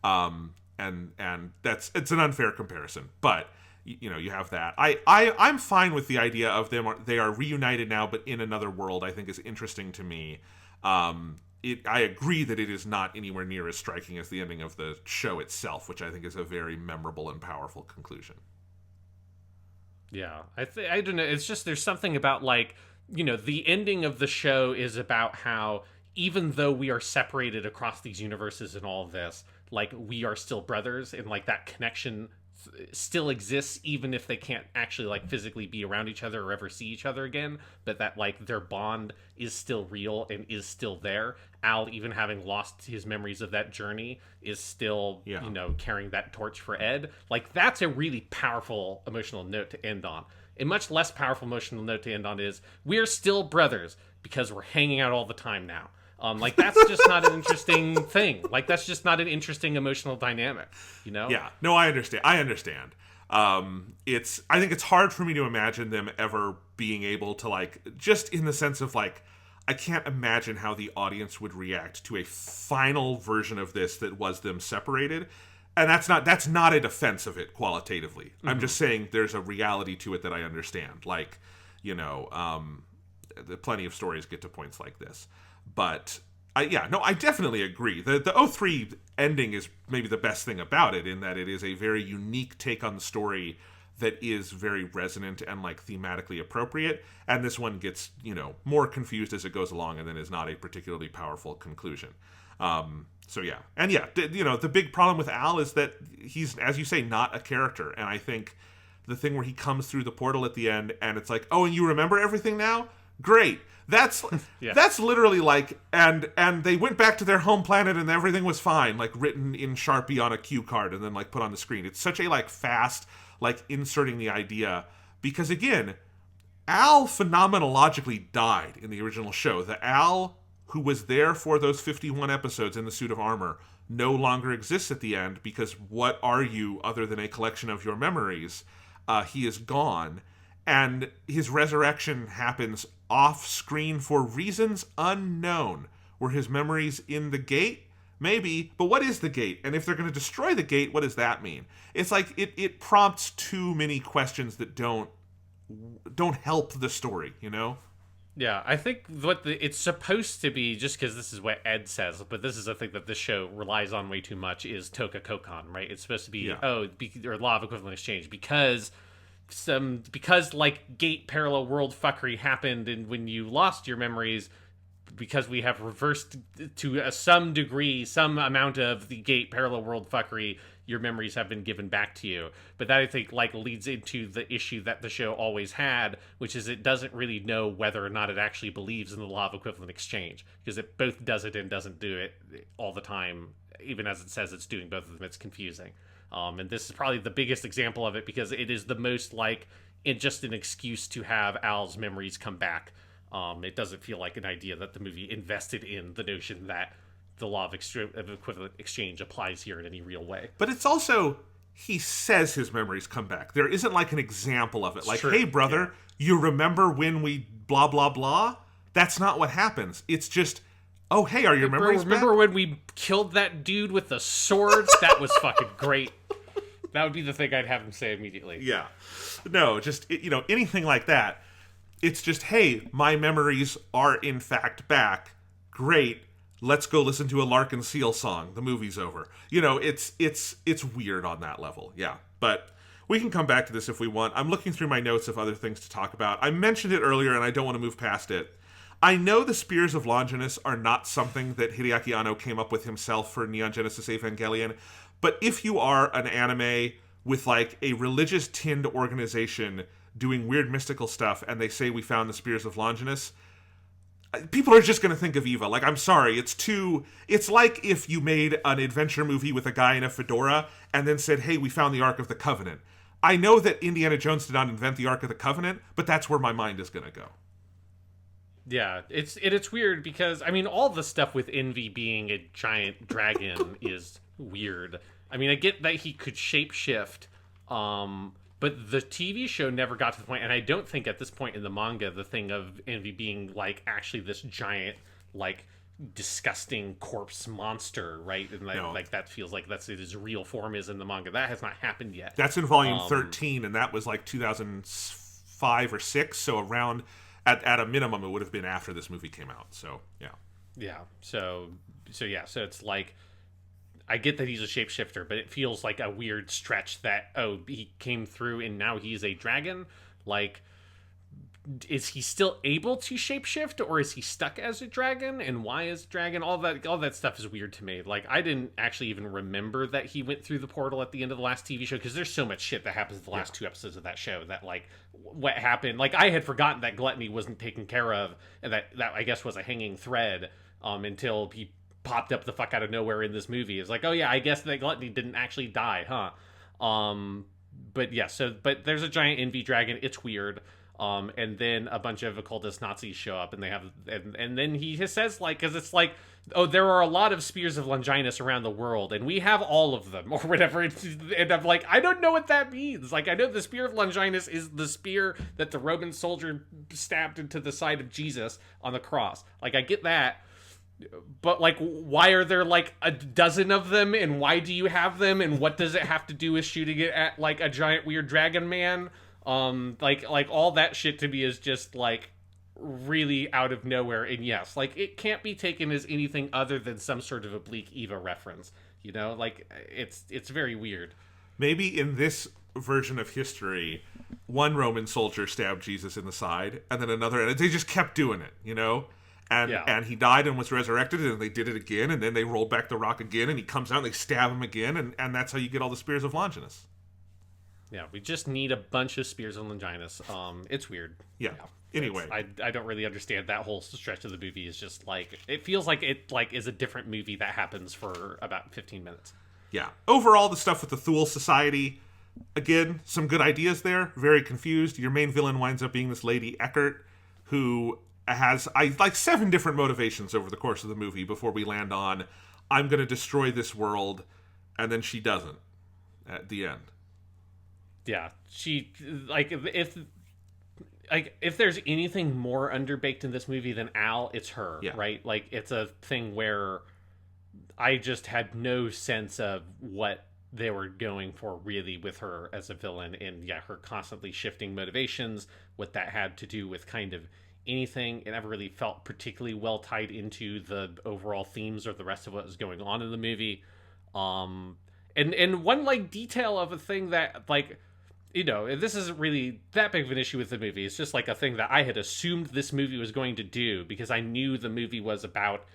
And it's an unfair comparison, but you have that. I'm fine with the idea of they are reunited now, but in another world. I think is interesting to me. I agree that it is not anywhere near as striking as the ending of the show itself, which I think is a very memorable and powerful conclusion. Yeah, I don't know. It's just, there's something about like, the ending of the show is about how, even though we are separated across these universes and all of this, like, we are still brothers, and like that connection still exists, even if they can't actually like physically be around each other or ever see each other again, but that like their bond is still real and is still there. Al, even having lost his memories of that journey, is still, carrying that torch for Ed. Like, that's a really powerful emotional note to end on. A much less powerful emotional note to end on is, we're still brothers because we're hanging out all the time now. Like, that's just not an interesting thing. Like, that's just not an interesting emotional dynamic, Yeah, no, I understand. I think it's hard for me to imagine them ever being able to, like, just in the sense of, like, I can't imagine how the audience would react to a final version of this that was them separated. And that's not a defense of it qualitatively. Mm-hmm. I'm just saying there's a reality to it that I understand. Like, plenty of stories get to points like this. But I definitely agree. The 03 ending is maybe the best thing about it, in that it is a very unique take on the story that is very resonant and like thematically appropriate. And this one gets, more confused as it goes along, and then is not a particularly powerful conclusion. So yeah. And yeah, the big problem with Al is that he's, as you say, not a character. And I think the thing where he comes through the portal at the end and it's like, oh, and you remember everything now? Great. That's that's literally like, and they went back to their home planet and everything was fine, like written in Sharpie on a cue card and then like put on the screen. It's such a like fast, like inserting the idea, because again, Al phenomenologically died in the original show. The Al who was there for those 51 episodes in the suit of armor no longer exists at the end, because what are you other than a collection of your memories? He is gone. And his resurrection happens off-screen for reasons unknown. Were his memories in the gate? Maybe, but what is the gate? And if they're going to destroy the gate, what does that mean? It's like it prompts too many questions that don't help the story, Yeah, I think what it's supposed to be, just because this is what Ed says, but this is a thing that this show relies on way too much, is Toka Kokon, right? It's supposed to be, or law of equivalent exchange, because like gate parallel world fuckery happened, and when you lost your memories, because we have reversed to some degree some amount of the gate parallel world fuckery, your memories have been given back to you. But that, I think, like leads into the issue that the show always had, which is it doesn't really know whether or not it actually believes in the law of equivalent exchange, because it both does it and doesn't do it all the time. Even as it says it's doing both of them, it's confusing. And this is probably the biggest example of it, because it is the most like just an excuse to have Al's memories come back. It doesn't feel like an idea that the movie invested in the notion that the law of equivalent exchange applies here in any real way. But it's also, he says his memories come back. There isn't like an example of it. Like, hey, brother, you remember when we blah, blah, blah? That's not what happens. It's just, oh, hey, are your memories back? Remember when we killed that dude with the swords? That was fucking great. That would be the thing I'd have him say immediately. Yeah. No, just, anything like that. It's just, hey, my memories are in fact back. Great. Let's go listen to a Larkin Seal song. The movie's over. It's weird on that level. Yeah. But we can come back to this if we want. I'm looking through my notes of other things to talk about. I mentioned it earlier and I don't want to move past it. I know the Spears of Longinus are not something that Hideaki Anno came up with himself for Neon Genesis Evangelion, but if you are an anime with like a religious tinned organization doing weird mystical stuff and they say we found the Spears of Longinus, people are just going to think of Eva. Like, I'm sorry, it's like if you made an adventure movie with a guy in a fedora and then said, hey, we found the Ark of the Covenant. I know that Indiana Jones did not invent the Ark of the Covenant, but that's where my mind is going to go. Yeah, it's weird because, I mean, all the stuff with Envy being a giant dragon is weird. I mean, I get that he could shapeshift, but the TV show never got to the point, and I don't think at this point in the manga, the thing of Envy being, like, actually this giant, like, disgusting corpse monster, right? And, like that feels like that's what his real form is in the manga. That has not happened yet. That's in volume 13, and that was, like, 2005 or 6, so around... At a minimum, it would have been after this movie came out. So, yeah. Yeah. So it's like, I get that he's a shapeshifter, but it feels like a weird stretch that, oh, he came through and now he's a dragon. Like, is he still able to shapeshift, or is he stuck as a dragon? And why is dragon? All that stuff is weird to me. Like, I didn't actually even remember that he went through the portal at the end of the last TV show, because there's so much shit that happens in the last 2 episodes of that show that, like, what happened. Like, I had forgotten that gluttony wasn't taken care of, and that I guess was a hanging thread until he popped up the fuck out of nowhere in this movie. It's like, oh yeah, I guess that gluttony didn't actually die, huh? But yeah, but there's a giant envy dragon. It's weird. And then a bunch of occultist Nazis show up, and they have, and then he says, like, because it's like, oh, there are a lot of Spears of Longinus around the world, and we have all of them, or whatever. And I'm like, I don't know what that means. Like, I know the Spear of Longinus is the spear that the Roman soldier stabbed into the side of Jesus on the cross. Like, I get that. But, like, why are there, like, a dozen of them, and why do you have them, and what does it have to do with shooting it at, like, a giant weird dragon man? Like all that shit to me is just, like, really out of nowhere. And yes, like, it can't be taken as anything other than some sort of oblique Eva reference, you know? Like, it's very weird. Maybe in this version of history, one Roman soldier stabbed Jesus in the side, and then another, and they just kept doing it, you know? And he died and was resurrected, and they did it again, and then they rolled back the rock again, and he comes out and they stab him again, and that's how you get all the Spears of Longinus. Yeah, we just need a bunch of Spears of Longinus. It's weird. Yeah. Anyway, I don't really understand that whole stretch of the movie. Is just like, it feels like it, like, is a different movie that happens for about 15 minutes. Yeah. Overall, the stuff with the Thule Society, again, some good ideas there. Very confused. Your main villain winds up being this lady Eckert, who has 7 different motivations over the course of the movie before we land on, I'm going to destroy this world, and then she doesn't at the end. Yeah, she, like, if there's anything more underbaked in this movie than Al, it's her, right? Like, it's a thing where I just had no sense of what they were going for, really, with her as a villain, and her constantly shifting motivations, what that had to do with kind of anything. It never really felt particularly well tied into the overall themes or the rest of what was going on in the movie. And one, like, detail of a thing that, like, you know, this isn't really that big of an issue with the movie. It's just, like, a thing that I had assumed this movie was going to do, because I knew the movie was about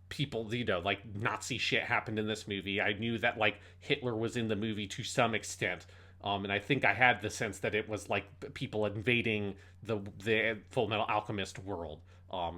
people, you know, like, Nazi shit happened in this movie. I knew that, like, Hitler was in the movie to some extent. And I think I had the sense that it was, like, people invading the Fullmetal Alchemist world,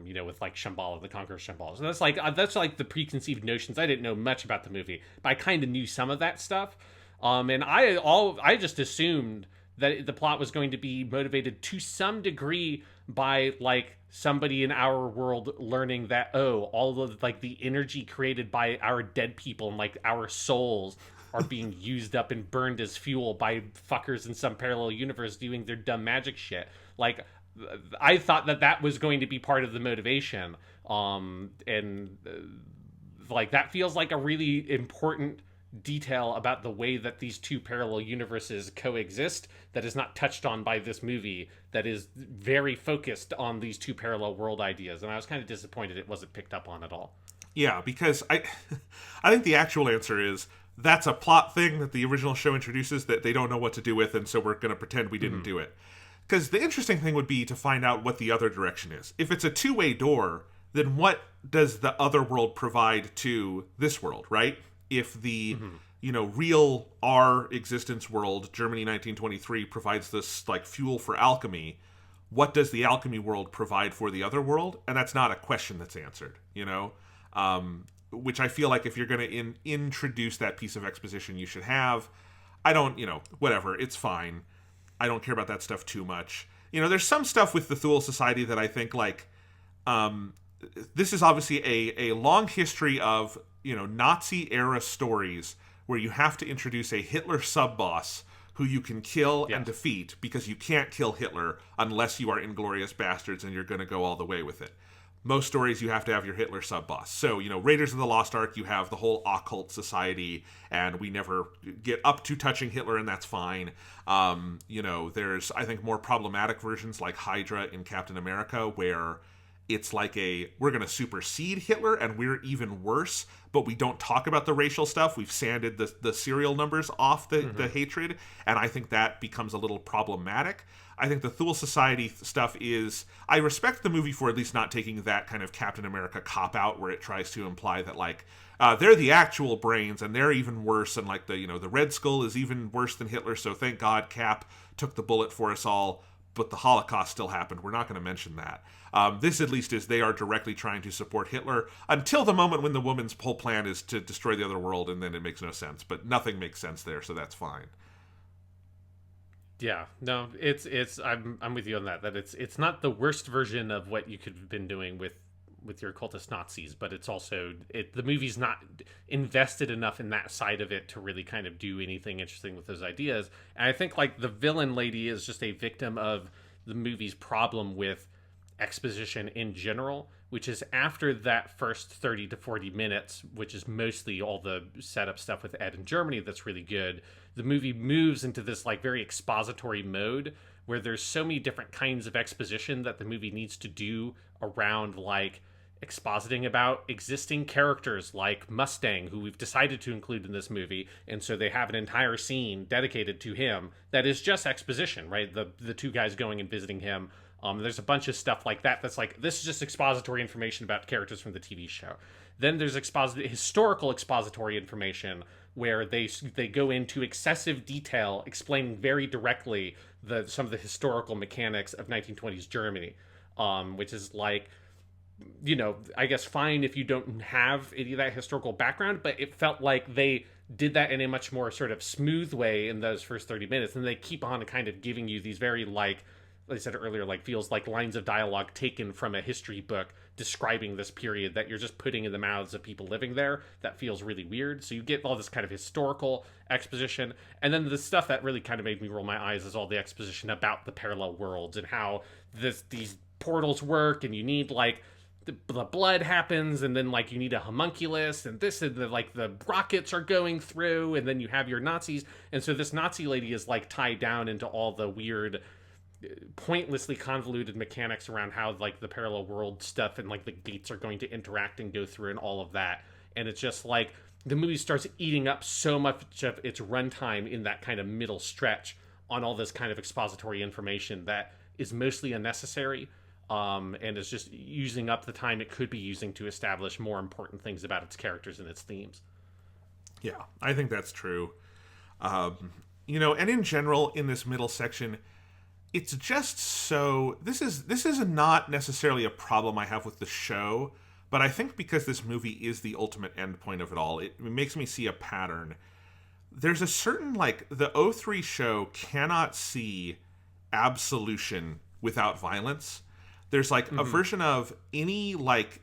you know, with, like, Shamballa, the Conqueror of Shamballa. So that's like the preconceived notions. I didn't know much about the movie, but I kind of knew some of that stuff. And I just assumed that the plot was going to be motivated to some degree by like somebody in our world learning that, oh, all of like the energy created by our dead people and like our souls are being used up and burned as fuel by fuckers in some parallel universe doing their dumb magic shit. Like, I thought that was going to be part of the motivation. Like, that feels like a really important detail about the way that these two parallel universes coexist that is not touched on by this movie, that is very focused on these two parallel world ideas. And I was kind of disappointed it wasn't picked up on at all. Yeah, because I think the actual answer is that's a plot thing that the original show introduces that they don't know what to do with, and so we're going to pretend we didn't do it. Because the interesting thing would be to find out what the other direction is. If it's a two-way door, then what does the other world provide to this world, right? If the, real our existence world, Germany 1923, provides this, like, fuel for alchemy, what does the alchemy world provide for the other world? And that's not a question that's answered, which I feel like if you're going to introduce that piece of exposition, you should have. I don't, whatever, it's fine. I don't care about that stuff too much. There's some stuff with the Thule Society that I think, like, this is obviously a long history of, Nazi-era stories where you have to introduce a Hitler sub-boss who you can kill and defeat because you can't kill Hitler unless you are Inglourious Bastards and you're going to go all the way with it. Most stories, you have to have your Hitler sub-boss. So, Raiders of the Lost Ark, you have the whole occult society, and we never get up to touching Hitler, and that's fine. There's, I think, more problematic versions like Hydra in Captain America, where it's like we're going to supersede Hitler, and we're even worse, but we don't talk about the racial stuff. We've sanded the serial numbers off the hatred, and I think that becomes a little problematic. I think the Thule Society stuff is... I respect the movie for at least not taking that kind of Captain America cop-out where it tries to imply that, like, they're the actual brains and they're even worse, and, like, the Red Skull is even worse than Hitler, so thank God Cap took the bullet for us all, but the Holocaust still happened. We're not going to mention that. This, at least, is they are directly trying to support Hitler until the moment when the woman's whole plan is to destroy the other world, and then it makes no sense. But nothing makes sense there, so that's fine. Yeah, no, it's I'm with you on that it's not the worst version of what you could have been doing with your cultist Nazis, but it's also the movie's not invested enough in that side of it to really kind of do anything interesting with those ideas. And I think, like, the villain lady is just a victim of the movie's problem with exposition in general, which is after that first 30 to 40 minutes, which is mostly all the setup stuff with Ed in Germany that's really good, the movie moves into this, like, very expository mode where there's so many different kinds of exposition that the movie needs to do around, like, expositing about existing characters like Mustang, who we've decided to include in this movie, and so they have an entire scene dedicated to him that is just exposition, right? The two guys going and visiting him. There's a bunch of stuff like that that's like, this is just expository information about characters from the TV show. Then there's historical expository information where they go into excessive detail explaining very directly some of the historical mechanics of 1920s Germany, which is like, I guess fine if you don't have any of that historical background, but it felt like they did that in a much more sort of smooth way in those first 30 minutes, and they keep on kind of giving you these very, like I said earlier, like, feels like lines of dialogue taken from a history book describing this period that you're just putting in the mouths of people living there. That feels really weird. So you get all this kind of historical exposition, and then the stuff that really kind of made me roll my eyes is all the exposition about the parallel worlds and how these portals work, and you need, like, the blood happens, and then, like, you need a homunculus, and this, and the rockets are going through, and then you have your Nazis, and so this Nazi lady is, like, tied down into all the weird, pointlessly convoluted mechanics around how, like, the parallel world stuff and, like, the gates are going to interact and go through and all of that. And it's just like the movie starts eating up so much of its runtime in that kind of middle stretch on all this kind of expository information that is mostly unnecessary, and is just using up the time it could be using to establish more important things about its characters and its themes. Yeah, I think that's true. And in general, in this middle section, it's just so... This is not necessarily a problem I have with the show, but I think because this movie is the ultimate endpoint of it all, it makes me see a pattern. There's a certain, like, the O3 show cannot see absolution without violence. There's like a version of any like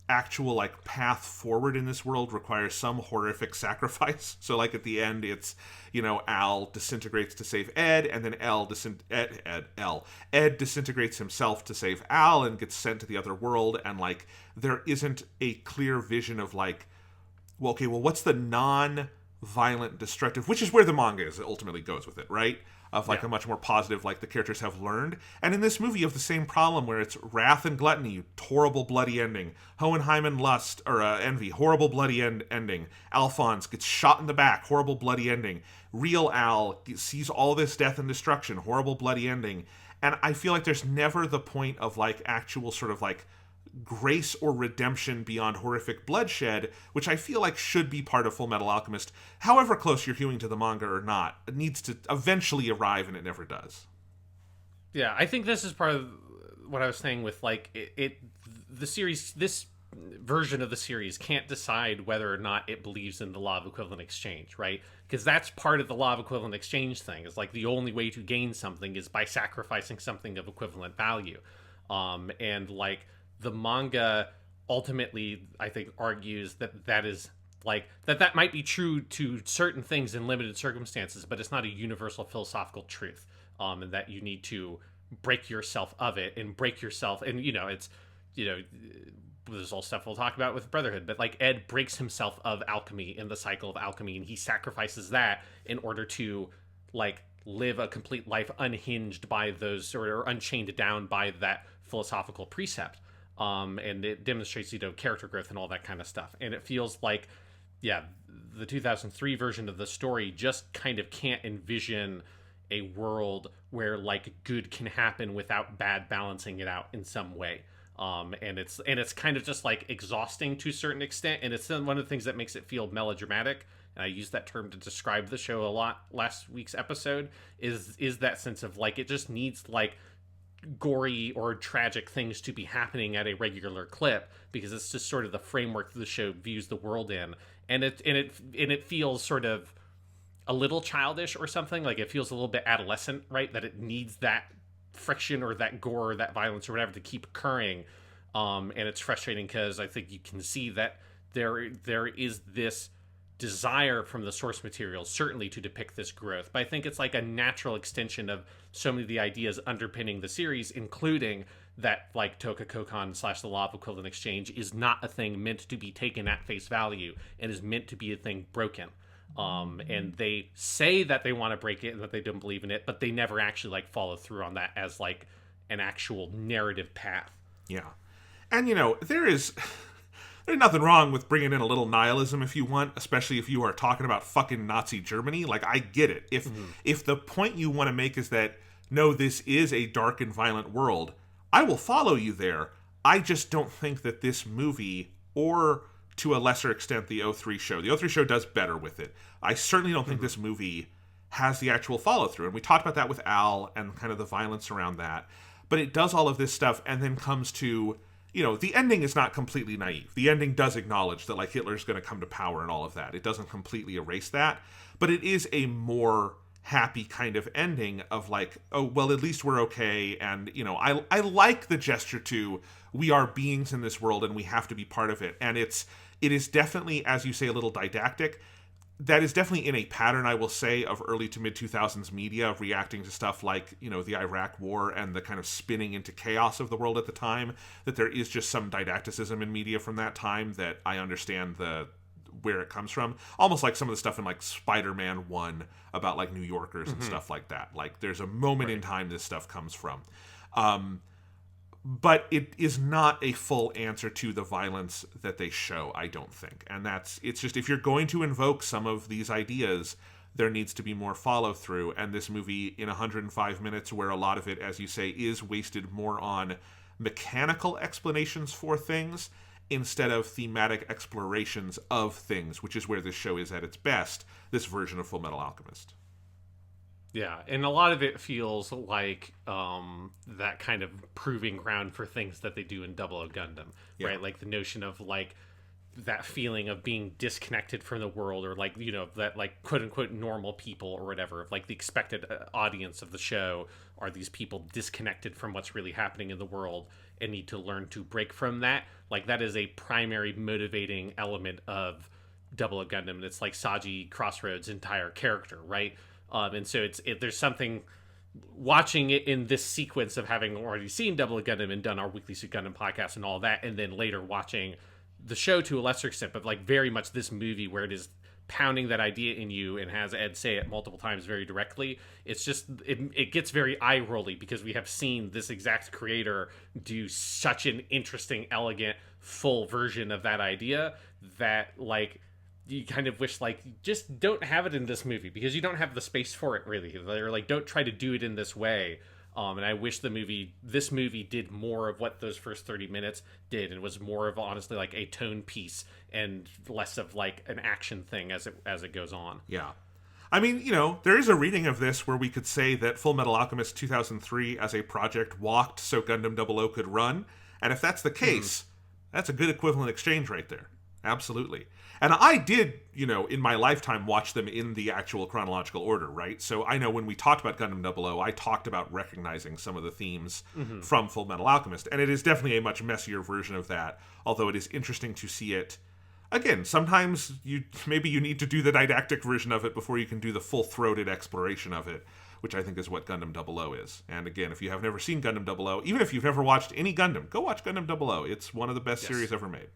actual like path forward in this world requires some horrific sacrifice. So like at the end, it's, you know, Al disintegrates to save Ed, and then Ed disintegrates himself to save Al and gets sent to the other world. And like there isn't a clear vision of like, well, okay, well, what's the non-violent destructive, which is where the manga is ultimately goes with it, right? Of like a much more positive, like the characters have learned. And in this movie, you have the same problem where it's wrath and gluttony, horrible bloody ending. Hohenheim lust, or envy, horrible bloody ending. Alphonse gets shot in the back, horrible bloody ending. Real Al sees all this death and destruction, horrible bloody ending. And I feel like there's never the point of like actual sort of like grace or redemption beyond horrific bloodshed, which I feel like should be part of Fullmetal Alchemist. However close you're hewing to the manga or not, it needs to eventually arrive, and it never does. Yeah, I think this is part of what I was saying with like the series. This version of the series can't decide whether or not it believes in the law of equivalent exchange, right? Because that's part of the law of equivalent exchange thing. It's like the only way to gain something is by sacrificing something of equivalent value, and like. The manga ultimately, I think, argues that is like that might be true to certain things in limited circumstances, but it's not a universal philosophical truth. And that you need to break yourself of it and break yourself. And, you know, it's, you know, there's all stuff we'll talk about with Brotherhood, but like Ed breaks himself of alchemy in the cycle of alchemy, and he sacrifices that in order to like live a complete life unhinged by those or unchained down by that philosophical precept. And it demonstrates, you know, character growth and all that kind of stuff. And it feels like, yeah, the 2003 version of the story just kind of can't envision a world where like good can happen without bad balancing it out in some way. And it's kind of just like exhausting to a certain extent. And it's one of the things that makes it feel melodramatic. And I used that term to describe the show a lot last week's episode is that sense of like, it just needs like gory or tragic things to be happening at a regular clip, because it's just sort of the framework that the show views the world in, and it feels sort of a little childish or something. Like it feels a little bit adolescent, right? That it needs that friction or that gore or that violence or whatever to keep occurring, and it's frustrating because I think you can see that there is this desire from the source material certainly to depict this growth, but I think it's like a natural extension of so many of the ideas underpinning the series, including that like Toka Kokon / the law of equivalent exchange is not a thing meant to be taken at face value and is meant to be a thing broken. And they say that they want to break it and that they don't believe in it, but they never actually like follow through on that as like an actual narrative path. Yeah. And you know, there's nothing wrong with bringing in a little nihilism if you want, especially if you are talking about fucking Nazi Germany. Like, I get it. If the point you want to make is that, no, this is a dark and violent world, I will follow you there. I just don't think that this movie, or to a lesser extent the 03 show, the 03 show does better with it. I certainly don't think this movie has the actual follow-through. And we talked about that with Al and kind of the violence around that. But it does all of this stuff and then comes to... You know, the ending is not completely naive. The ending does acknowledge that, like, Hitler's going to come to power and all of that. It doesn't completely erase that. But it is a more happy kind of ending of, like, oh, well, at least we're okay. And, you know, I like the gesture to, we are beings in this world and we have to be part of it. And it is definitely, as you say, a little didactic. That is definitely in a pattern, I will say, of early to mid-2000s media reacting to stuff like, you know, the Iraq War and the kind of spinning into chaos of the world at the time, that there is just some didacticism in media from that time that I understand where it comes from. Almost like some of the stuff in, like, Spider-Man 1 about, like, New Yorkers and stuff like that. Like, there's a moment in time this stuff comes from. But it is not a full answer to the violence that they show, I don't think. And it's just, if you're going to invoke some of these ideas, there needs to be more follow-through. And this movie, in 105 minutes, where a lot of it, as you say, is wasted more on mechanical explanations for things instead of thematic explorations of things, which is where this show is at its best, this version of Fullmetal Alchemist. Yeah, and a lot of it feels like that kind of proving ground for things that they do in Double O Gundam, right? Like the notion of like that feeling of being disconnected from the world, or like, you know, that like quote unquote normal people or whatever, of like the expected audience of the show are these people disconnected from what's really happening in the world and need to learn to break from that. Like that is a primary motivating element of Double O Gundam, and it's like Seiji Crossroads' entire character, right? And so there's something watching it in this sequence of having already seen Double O Gundam and done our Weekly Suit Gundam podcast and all that, and then later watching the show to a lesser extent, but like very much this movie where it is pounding that idea in you and has Ed say it multiple times very directly. It's just, it gets very eye-rolly because we have seen this exact creator do such an interesting, elegant, full version of that idea that like you kind of wish like just don't have it in this movie, because you don't have the space for it really. They're like, don't try to do it in this way. And I wish this movie did more of what those first 30 minutes did, and was more of honestly like a tone piece and less of like an action thing as it goes on. Yeah. I mean, you know, there is a reading of this where we could say that Fullmetal Alchemist 2003 as a project walked so Gundam 00 could run. And if that's the case, that's a good equivalent exchange right there. Absolutely. And I did, you know, in my lifetime watch them in the actual chronological order, right? So I know when we talked about Gundam 00, I talked about recognizing some of the themes from Fullmetal Alchemist. And it is definitely a much messier version of that, although it is interesting to see it. Again, sometimes maybe you need to do the didactic version of it before you can do the full-throated exploration of it, which I think is what Gundam 00 is. And again, if you have never seen Gundam 00, even if you've never watched any Gundam, go watch Gundam 00. It's one of the best series ever made.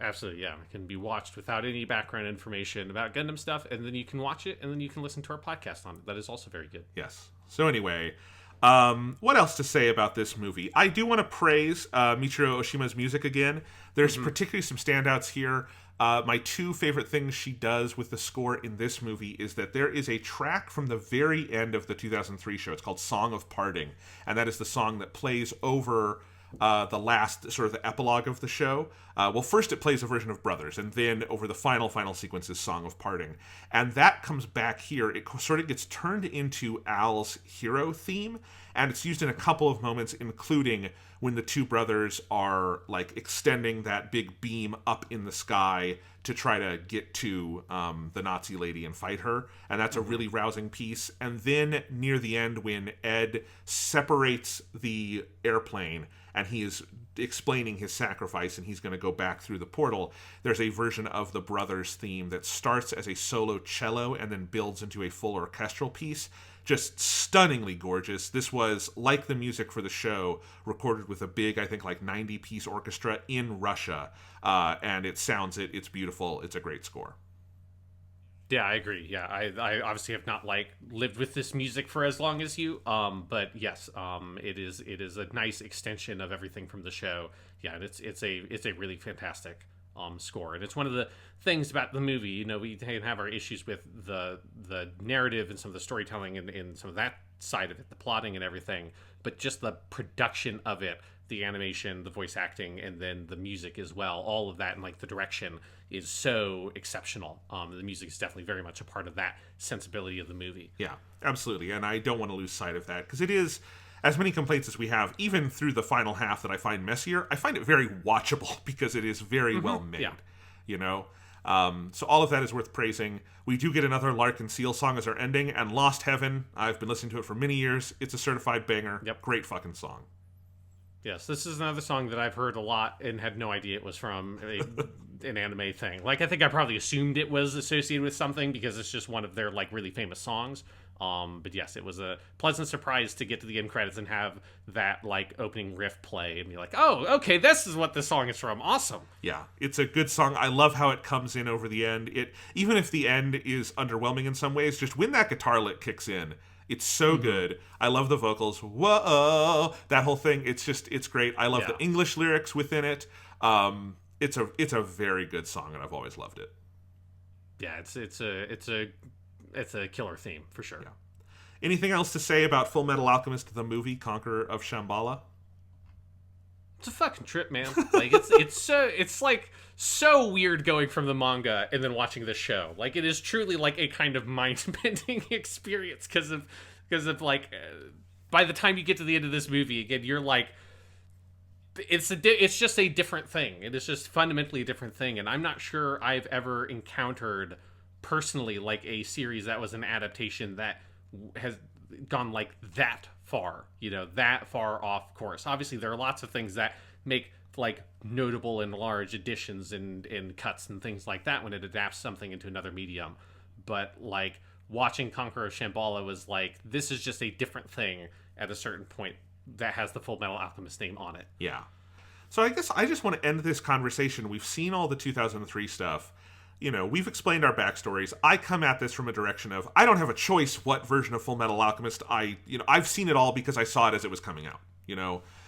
Absolutely, yeah. It can be watched without any background information about Gundam stuff, and then you can watch it, and then you can listen to our podcast on it. That is also very good. Yes. So anyway, what else to say about this movie? I do want to praise Michiru Oshima's music again. There's particularly some standouts here. My two favorite things she does with the score in this movie is that there is a track from the very end of the 2003 show. It's called Song of Parting, and that is the song that plays over the last, sort of the epilogue of the show. Well, first it plays a version of Brothers, and then over the final sequence is Song of Parting. And that comes back here. It sort of gets turned into Al's hero theme, and it's used in a couple of moments, including when the two brothers are like extending that big beam up in the sky to try to get to the Nazi lady and fight her. And that's a really rousing piece. And then near the end, when Ed separates the airplane and he is explaining his sacrifice and he's going to go back through the portal, there's a version of the Brothers theme that starts as a solo cello and then builds into a full orchestral piece. Just stunningly gorgeous. This was, like the music for the show, recorded with a big, I think, like 90-piece orchestra in Russia. And it sounds it. It's beautiful. It's a great score. Yeah, I agree. Yeah, I obviously have not like lived with this music for as long as you. But yes, it is a nice extension of everything from the show. Yeah, and it's a really fantastic score, and it's one of the things about the movie. You know, we can have our issues with the narrative and some of the storytelling and some of that side of it, the plotting and everything, but just the production of it, the animation, the voice acting, and then the music as well, all of that, and like the direction is so exceptional. The music is definitely very much a part of that sensibility of the movie. Yeah, absolutely. And I don't want to lose sight of that, because it is, as many complaints as we have, even through the final half that I find messier, I find it very watchable because it is very well made. Yeah. You know? So all of that is worth praising. We do get another Lark and Seal song as our ending, and Lost Heaven, I've been listening to it for many years. It's a certified banger. Yep. Great fucking song. Yes, this is another song that I've heard a lot and had no idea it was from an anime thing. Like, I think I probably assumed it was associated with something because it's just one of their, like, really famous songs. But yes, it was a pleasant surprise to get to the end credits and have that, like, opening riff play and be like, oh, okay, this is what this song is from. Awesome. Yeah, it's a good song. I love how it comes in over the end. Even if the end is underwhelming in some ways, just when that guitar lick kicks in, it's so good. I love the vocals. Whoa, that whole thing. It's great. I love the English lyrics within it. It's a very good song, and I've always loved it. Yeah, it's a killer theme for sure. Yeah. Anything else to say about Fullmetal Alchemist, the movie, Conqueror of Shamballa? It's a fucking trip, man. Like it's like so weird going from the manga and then watching the show. Like, it is truly like a kind of mind-bending experience because of like by the time you get to the end of this movie again, you're like it's just a different thing. It is just fundamentally a different thing, and I'm not sure I've ever encountered personally like a series that was an adaptation that has gone like that far, that far off course. Obviously, there are lots of things that make like notable and large additions and cuts and things like that when it adapts something into another medium. But like watching Conqueror of Shamballa was like, this is just a different thing at a certain point that has the Fullmetal Alchemist name on it. Yeah. So I guess I just want to end this conversation. We've seen all the 2003 stuff. We've explained our backstories. I come at this from a direction of, I don't have a choice what version of Fullmetal Alchemist I've seen it all because I saw it as it was coming out,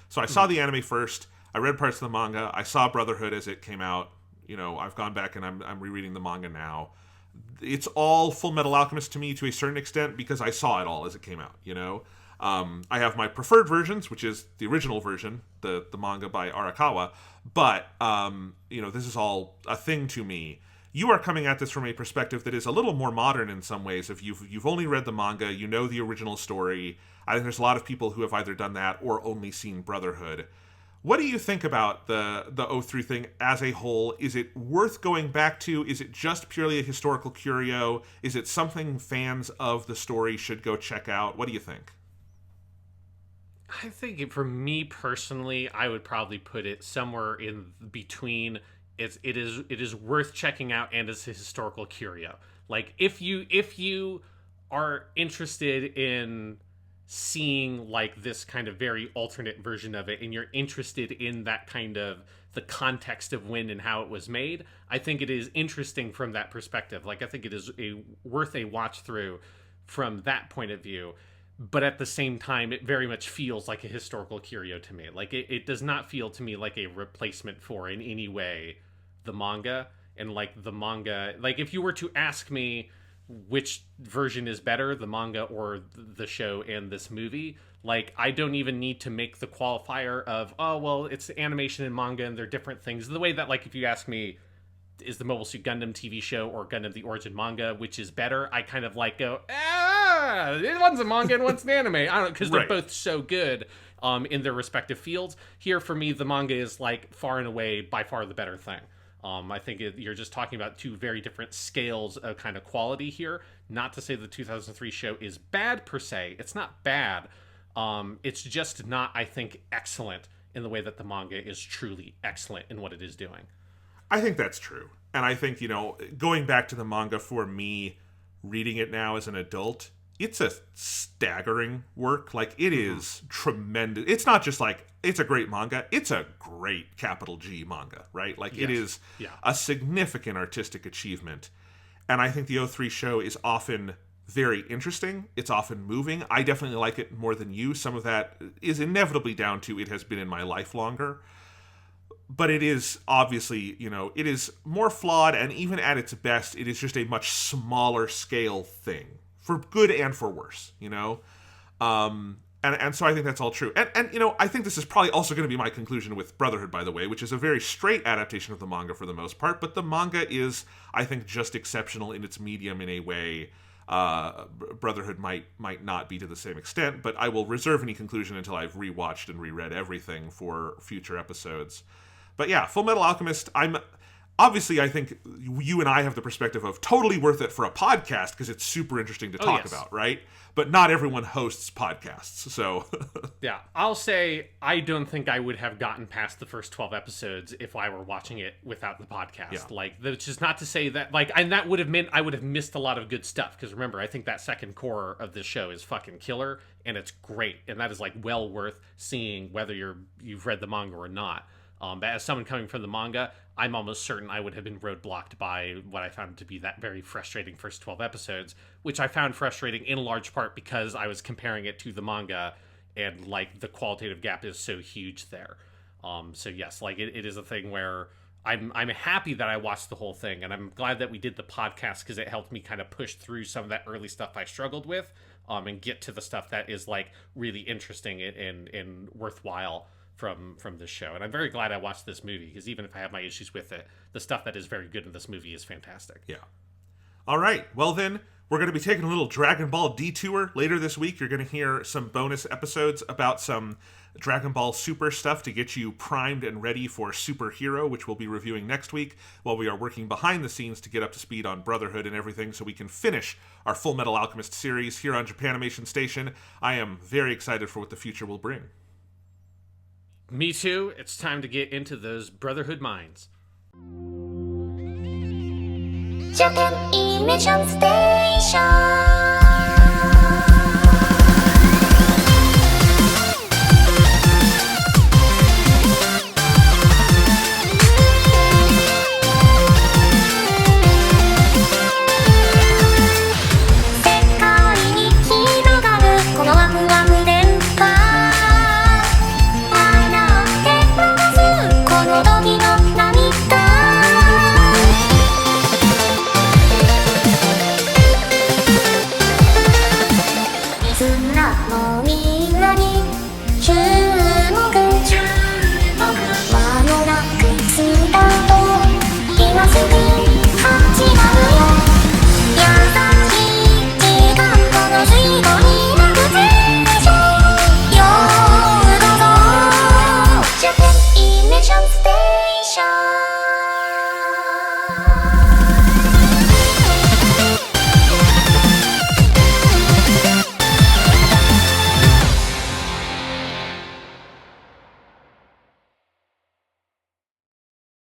So I saw the anime first. I read parts of the manga. I saw Brotherhood as it came out. I've gone back and I'm rereading the manga now. It's all Fullmetal Alchemist to me to a certain extent because I saw it all as it came out, I have my preferred versions, which is the original version, the manga by Arakawa, but, this is all a thing to me. You are coming at this from a perspective that is a little more modern in some ways. If you've only read the manga, the original story. I think there's a lot of people who have either done that or only seen Brotherhood. What do you think about the 03 thing as a whole? Is it worth going back to? Is it just purely a historical curio? Is it something fans of the story should go check out? What do you think? I think for me personally, I would probably put it somewhere in between. It is worth checking out, and it's a historical curio. Like if you are interested in seeing like this kind of very alternate version of it, and you're interested in that kind of the context of when and how it was made, I think it is interesting from that perspective. Like I think it is worth a watch through from that point of view. But at the same time, it very much feels like a historical curio to me. Like it does not feel to me like a replacement for in any way the manga. And like the manga, like if you were to ask me which version is better, the manga or the show and this movie, like I don't even need to make the qualifier of, oh, well, it's animation and manga and they're different things. The way that like if you ask me, is the Mobile Suit Gundam TV show or Gundam the Origin manga, which is better, I kind of like go, one's a manga and one's an anime. I don't know, because they're both so good in their respective fields. Here, for me, the manga is like far and away by far the better thing. I think you're just talking about two very different scales of kind of quality here. Not to say the 2003 show is bad per se. It's not bad. It's just not, I think, excellent in the way that the manga is truly excellent in what it is doing. I think that's true. And I think, going back to the manga for me, reading it now as an adult, it's a staggering work. Like, it is tremendous. It's not just like, it's a great manga. It's a great capital G manga, right? Like, it is a significant artistic achievement. And I think the 03 show is often very interesting. It's often moving. I definitely like it more than you. Some of that is inevitably down to it has been in my life longer. But it is obviously, it is more flawed, and even at its best, it is just a much smaller scale thing, for good and for worse, And so I think that's all true. And I think this is probably also going to be my conclusion with Brotherhood, by the way, which is a very straight adaptation of the manga for the most part, but the manga is, I think, just exceptional in its medium in a way Brotherhood might not be to the same extent, but I will reserve any conclusion until I've rewatched and reread everything for future episodes. But yeah, Fullmetal Alchemist, I think you and I have the perspective of totally worth it for a podcast because it's super interesting to talk about, right? But not everyone hosts podcasts, so... Yeah, I'll say I don't think I would have gotten past the first 12 episodes if I were watching it without the podcast. Yeah. Like, which is not to say that, like, and that would have meant I would have missed a lot of good stuff, because remember, I think that second core of this show is fucking killer, and it's great, and that is, like, well worth seeing whether you've read the manga or not. But as someone coming from the manga, I'm almost certain I would have been roadblocked by what I found to be that very frustrating first 12 episodes, which I found frustrating in large part because I was comparing it to the manga, and like the qualitative gap is so huge there. So yes, like it is a thing where I'm happy that I watched the whole thing, and I'm glad that we did the podcast because it helped me kind of push through some of that early stuff I struggled with, and get to the stuff that is like really interesting and worthwhile from this show. And I'm very glad I watched this movie, because even if I have my issues with it, the stuff that is very good in this movie is fantastic. Yeah. All right, well then, we're going to be taking a little Dragon Ball detour later this week. You're going to hear some bonus episodes about some Dragon Ball Super stuff to get you primed and ready for Super Hero, which we'll be reviewing next week, while we are working behind the scenes to get up to speed on Brotherhood and everything so we can finish our Fullmetal Alchemist series here on Japanimation Station. I am very excited for what the future will bring. Me too. It's time to get into those Brotherhood minds. Japanimation Station.